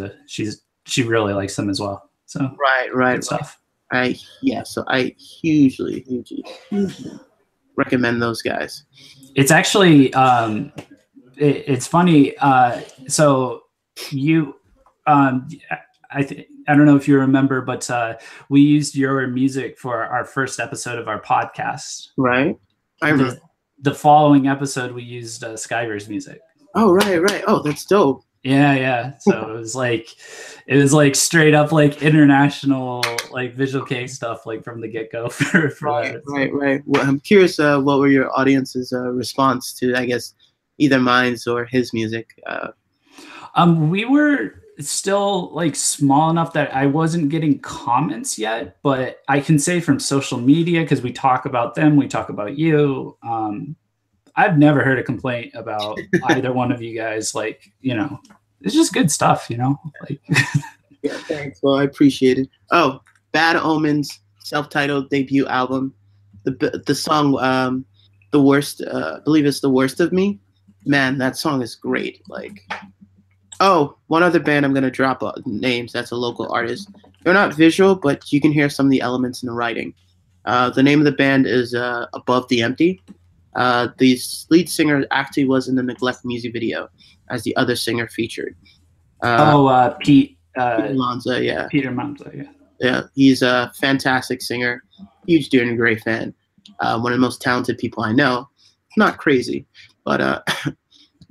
she really likes them as well. So right stuff. So I hugely recommend those guys. It's actually it's funny. So you I don't know if you remember, but we used your music for our first episode of our podcast. Right. I remember. The following episode we used Skyver's music. Oh right. Oh, that's dope. Yeah. So it was like straight up like international like Visual K stuff, like from the get go for that. Right. Well, I'm curious, what were your audience's response to, I guess, either mine's or his music? We were still like small enough that I wasn't getting comments yet, but I can say from social media, because we talk about them, we talk about you. I've never heard a complaint about either one of you guys. Like, you know, it's just good stuff, you know? Like, yeah, thanks. Well, I appreciate it. Oh, Bad Omens, self-titled debut album. The song the worst. I believe it's The Worst of Me. Man, that song is great. Like, oh, one other band I'm gonna drop names. That's a local artist. They're not visual, but you can hear some of the elements in the writing. The name of the band is Above the Empty. The lead singer actually was in the Neglect music video as the other singer featured. Pete. Peter Lanza, yeah. Peter Lanza, yeah. Yeah, he's a fantastic singer. Huge Dear and Gray fan. One of the most talented people I know. Not crazy, but I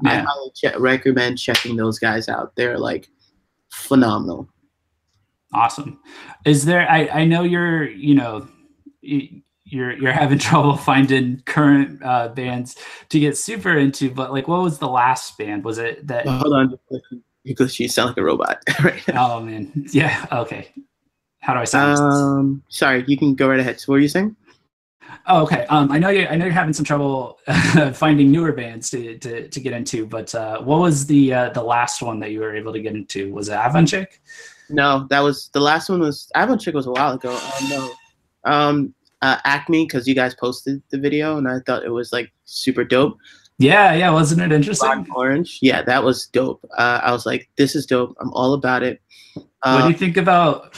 highly recommend checking those guys out. They're like phenomenal. Awesome. Is there? I know you're you're having trouble finding current bands to get super into, but like, what was the last band? Was it that? Hold on, because you sound like a robot right now. Oh man, yeah. Okay. How do I sound? Sorry, you can go right ahead. So what were you saying? Oh, okay. I know you're having some trouble finding newer bands to get into, but what was the last one that you were able to get into? Was it Avonchick? No, that was the last one. Was Avonchick was a while ago. No, Acme, because you guys posted the video and I thought it was like super dope. Yeah, wasn't it interesting? Orange, yeah, that was dope. I was like, this is dope. I'm all about it. What do you think about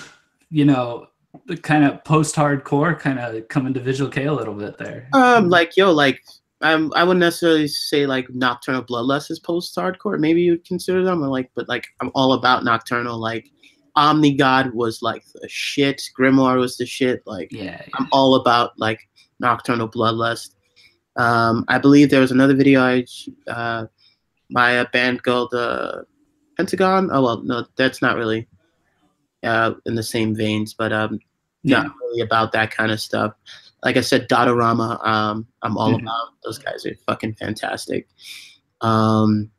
the kind of post-hardcore kind of coming to Visual K a little bit there? I wouldn't necessarily say like Nocturnal Bloodlust is post-hardcore. Maybe you'd consider them, but I'm all about Nocturnal. Like Omnigod was like the shit. Grimoire was the shit. Like, yeah. I'm all about like Nocturnal Bloodlust. I believe there was another video by a band called Pentagon. Oh well, no, that's not really in the same veins, but not really about that kind of stuff. Like I said, Dottorama, I'm all about. Those guys are fucking fantastic. Kind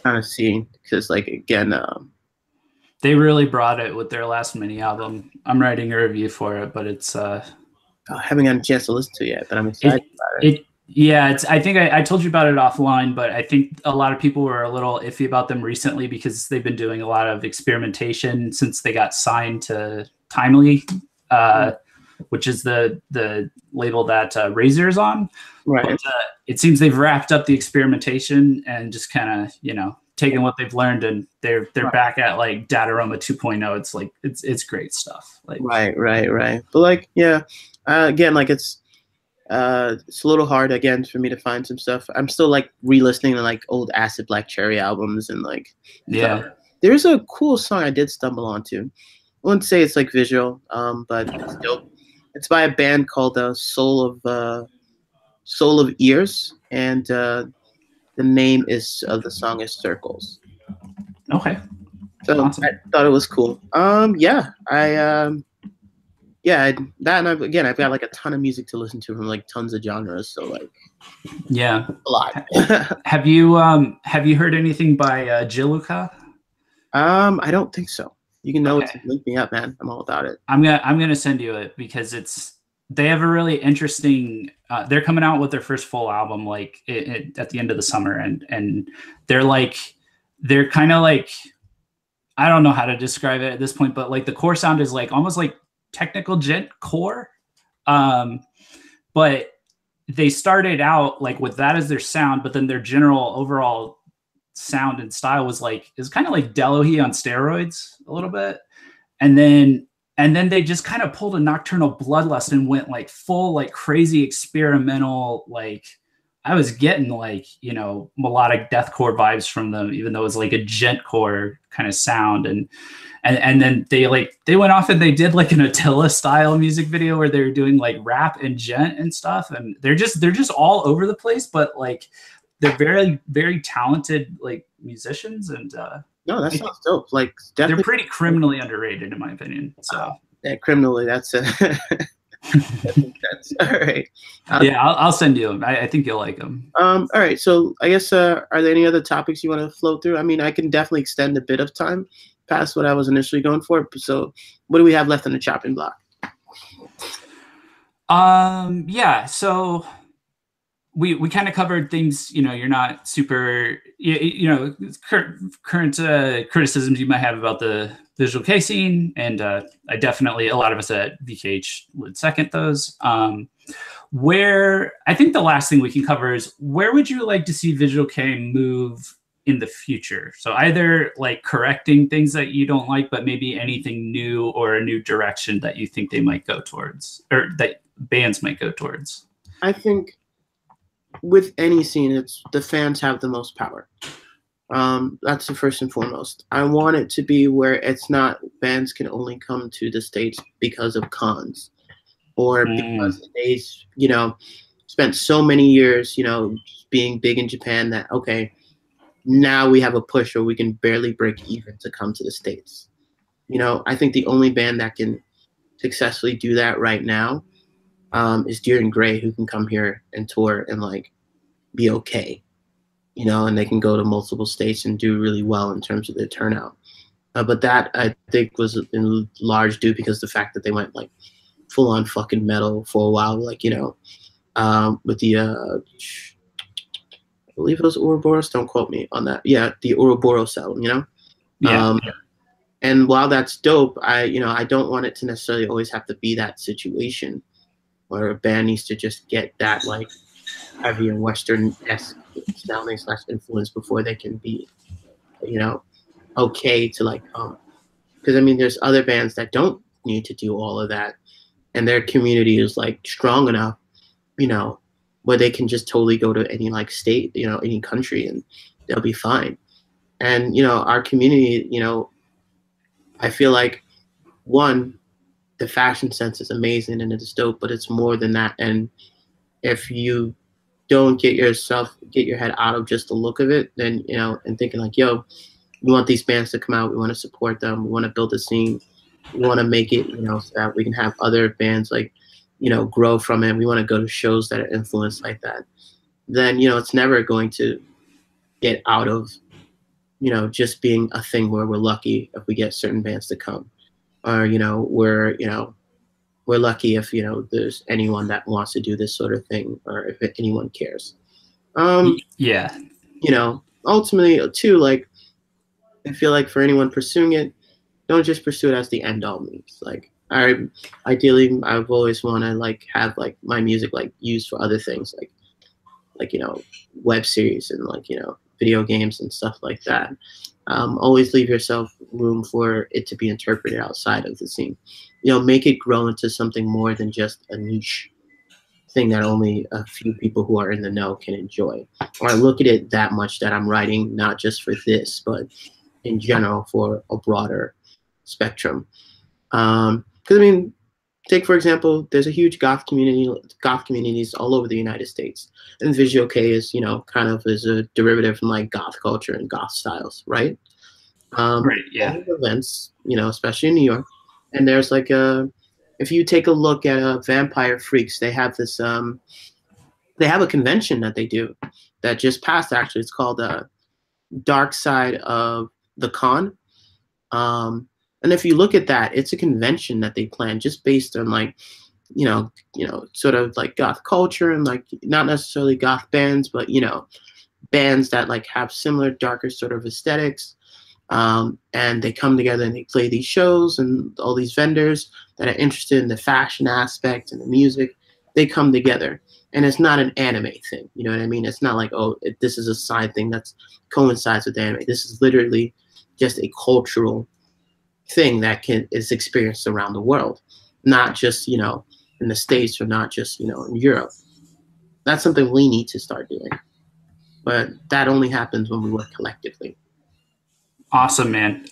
of seeing, because like again, they really brought it with their last mini album. I'm writing a review for it, but it's I haven't gotten a chance to listen to it yet, but I'm excited about it. I think I told you about it offline, but I think a lot of people were a little iffy about them recently because they've been doing a lot of experimentation since they got signed to Timely, which is the label that Razor is on. Right. But, it seems they've wrapped up the experimentation and just kind of taken what they've learned, and they're back at like Dataroma 2.0. It's like it's great stuff. Like right. But like again, like it's a little hard again for me to find some stuff. I'm still like re-listening to like old Acid Black Cherry albums and like there's a cool song I did stumble onto. I wouldn't say it's like visual, but it's dope. It's by a band called Soul of Ears, and the name of the song is Circles. Okay. So awesome. I thought it was cool. I've got like a ton of music to listen to from like tons of genres. So like, yeah, a lot. Have you heard anything by Jiluka? I don't think so. You can link me up, man. I'm all about it. I'm gonna send you it because they have a really interesting. They're coming out with their first full album like at the end of the summer, and they're kind of like, I don't know how to describe it at this point, but like the core sound is like almost like technical gent core, but they started out like with that as their sound, but then their general overall sound and style was kind of like Delohy on steroids a little bit, and then they just kind of pulled a Nocturnal Bloodlust and went like full like crazy experimental. Like I was getting like melodic deathcore vibes from them, even though it was like a gentcore kind of sound. And then they went off and they did like an Attila style music video where they were doing like rap and gent and stuff, and they're just all over the place, but like they're very, very talented like musicians, and no, that sounds dope. Like they're pretty criminally underrated in my opinion. So yeah, criminally, that's it. All right. I'll send you them. I think you'll like them. All right. So I guess are there any other topics you want to flow through? I mean, I can definitely extend a bit of time past what I was initially going for. So what do we have left on the chopping block? So we kind of covered things, you're not super, current criticisms you might have about the Visual K scene. And I definitely, a lot of us at VKH would second those. where I think the last thing we can cover is where would you like to see Visual K move in the future? So either like correcting things that you don't like, but maybe anything new or a new direction that you think they might go towards, or that bands might go towards. I think with any scene, it's the fans have the most power. That's the first and foremost. I want it to be where it's not bands can only come to the States because of cons or because they, you know, spent so many years, you know, being big in Japan that, okay, now we have a push or we can barely break even to come to the States. You know, I think the only band that can successfully do that right now is Deer and Gray, who can come here and tour and like be okay. You know, and they can go to multiple states and do really well in terms of their turnout. But that, I think, was in large due because the fact that they went, like, full-on fucking metal for a while, like, you know, with the, I believe it was Ouroboros, don't quote me on that. Yeah, the Ouroboros album, you know? Yeah. And while that's dope, I don't want it to necessarily always have to be that situation where a band needs to just get that, like, heavy and Western-esque sounding / influence before they can be, you know, okay to like because I mean there's other bands that don't need to do all of that and their community is like strong enough, you know, where they can just totally go to any like state, you know, any country and they'll be fine. And you know, our community, you know, I feel like one, the fashion sense is amazing and it's dope, but it's more than that. And if you don't get your head out of just the look of it, then, you know, and thinking like, yo, we want these bands to come out, we want to support them, we want to build a scene, we want to make it, you know, so that we can have other bands like, you know, grow from it, we want to go to shows that are influenced like that, then, you know, it's never going to get out of, you know, just being a thing where we're lucky if we get certain bands to come, or, you know, we're lucky if, you know, there's anyone that wants to do this sort of thing, or if anyone cares. Yeah. You know, ultimately, too, like, I feel like for anyone pursuing it, don't just pursue it as the end all means. Like, ideally, I've always want to like have like my music like used for other things, like you know, web series and like, you know, video games and stuff like that. Always leave yourself room for it to be interpreted outside of the scene. You know, make it grow into something more than just a niche thing that only a few people who are in the know can enjoy. Or I look at it that much that I'm writing not just for this, but in general for a broader spectrum. Because I mean, take for example, there's a huge goth communities all over the United States, and Visual K is, you know, kind of is a derivative from like goth culture and goth styles, right? Right. Yeah. Events, you know, especially in New York, and there's like if you take a look at Vampire Freaks, they have this they have a convention that they do that just passed actually. It's called Dark Side of the Con. And if you look at that, it's a convention that they plan just based on like, you know, sort of like goth culture and like not necessarily goth bands, but, you know, bands that like have similar darker sort of aesthetics. And they come together and they play these shows, and all these vendors that are interested in the fashion aspect and the music, they come together. And it's not an anime thing, you know what I mean? It's not like, oh, this is a side thing that coincides with anime. This is literally just a cultural thing that is experienced around the world, not just, you know, in the States or not just, you know, in Europe. That's something we need to start doing, but that only happens when we work collectively. Awesome, man.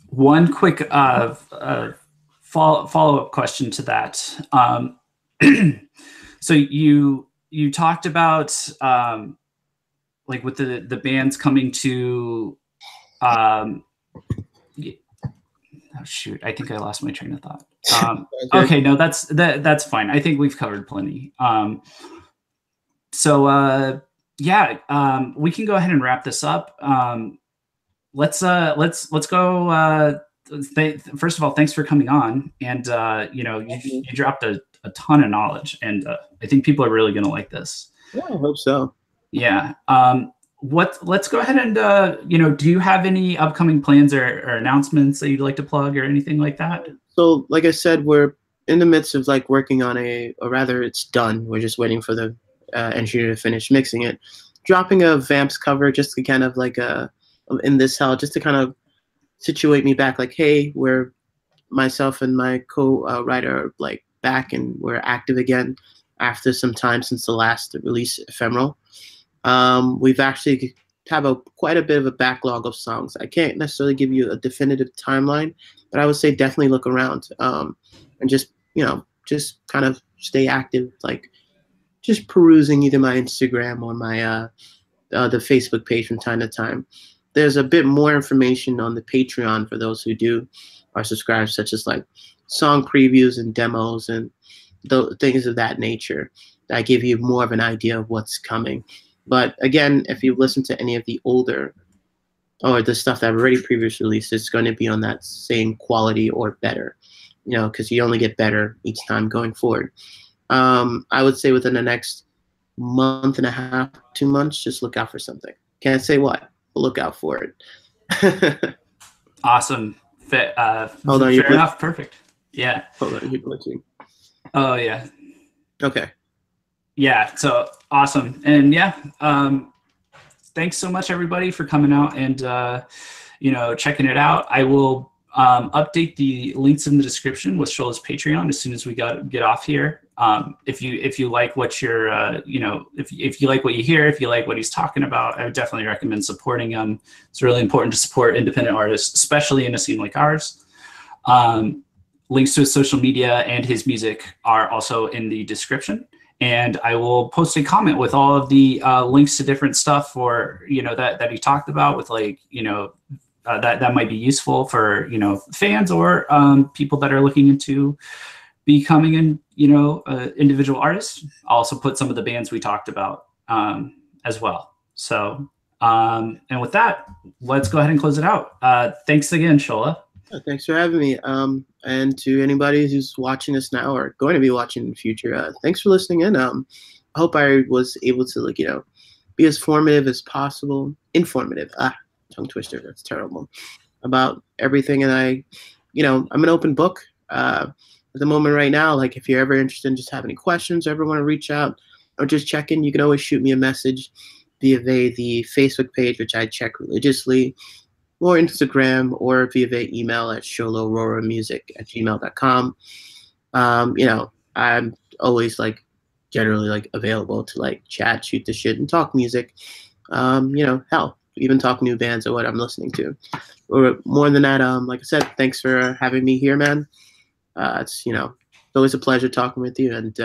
One quick follow-up question to that. So you talked about like with the bands coming to oh shoot, I think I lost my train of thought. Okay, no, that's fine. I think we've covered plenty. Yeah, we can go ahead and wrap this up. Let's go. First of all, thanks for coming on, and you know, you dropped a ton of knowledge, and I think people are really going to like this. Yeah, I hope so. Yeah. Let's go ahead and you know, do you have any upcoming plans or announcements that you'd like to plug or anything like that? So like I said, we're in the midst of like working on or rather it's done. We're just waiting for the engineer to finish mixing it. Dropping a Vamps cover just to kind of like in this hell, just to kind of situate me back. Like, hey, we're myself and my co-writer are like back and we're active again after some time since the last release, Ephemeral. We've actually have quite a bit of a backlog of songs. I can't necessarily give you a definitive timeline, but I would say definitely look around and just just kind of stay active, like just perusing either my Instagram or my the Facebook page from time to time. There's a bit more information on the Patreon for those who are subscribed, such as like song previews and demos and things of that nature that give you more of an idea of what's coming. But again, if you listen to any of the older or the stuff that I've already previously released, it's going to be on that same quality or better, because you only get better each time going forward. I would say within the next month and a half, 2 months, just look out for something. Can't say what, but look out for it. Awesome. Hold on, fair enough. Perfect. Yeah. Hold on, you're glitching. Oh, yeah. Okay. Yeah, so awesome. And yeah, thanks so much everybody for coming out and checking it out. I will update the links in the description with Shola's Patreon as soon as we get off here. If you like what you're if you like what you hear, if you like what he's talking about, I would definitely recommend supporting him. It's really important to support independent artists, especially in a scene like ours. Links to his social media and his music are also in the description. And I will post a comment with all of the links to different stuff for, that he talked about with like, that might be useful for, fans or people that are looking into becoming an, individual artist. I'll also put some of the bands we talked about as well. So, and with that, let's go ahead and close it out. Thanks again, Shola. Thanks for having me. And to anybody who's watching this now or going to be watching in the future, thanks for listening in. I hope I was able to, be as formative as possible. Informative. Tongue twister. That's terrible. About everything. And I'm an open book. At the moment right now, like if you're ever interested in just have any questions, or ever want to reach out or just check in, you can always shoot me a message via the Facebook page, which I check religiously, or Instagram, or via email at sholaauroramusic@gmail.com. I'm always like generally like available to like chat, shoot the shit, and talk music. Hell, even talk new bands or what I'm listening to. Or more than that, like I said, thanks for having me here, man. It's always a pleasure talking with you, and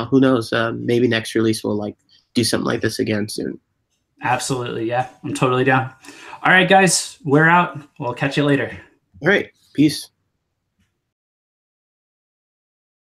who knows, maybe next release we'll like do something like this again soon. Absolutely, yeah, I'm totally down. All right, guys, we're out. We'll catch you later. All right, peace.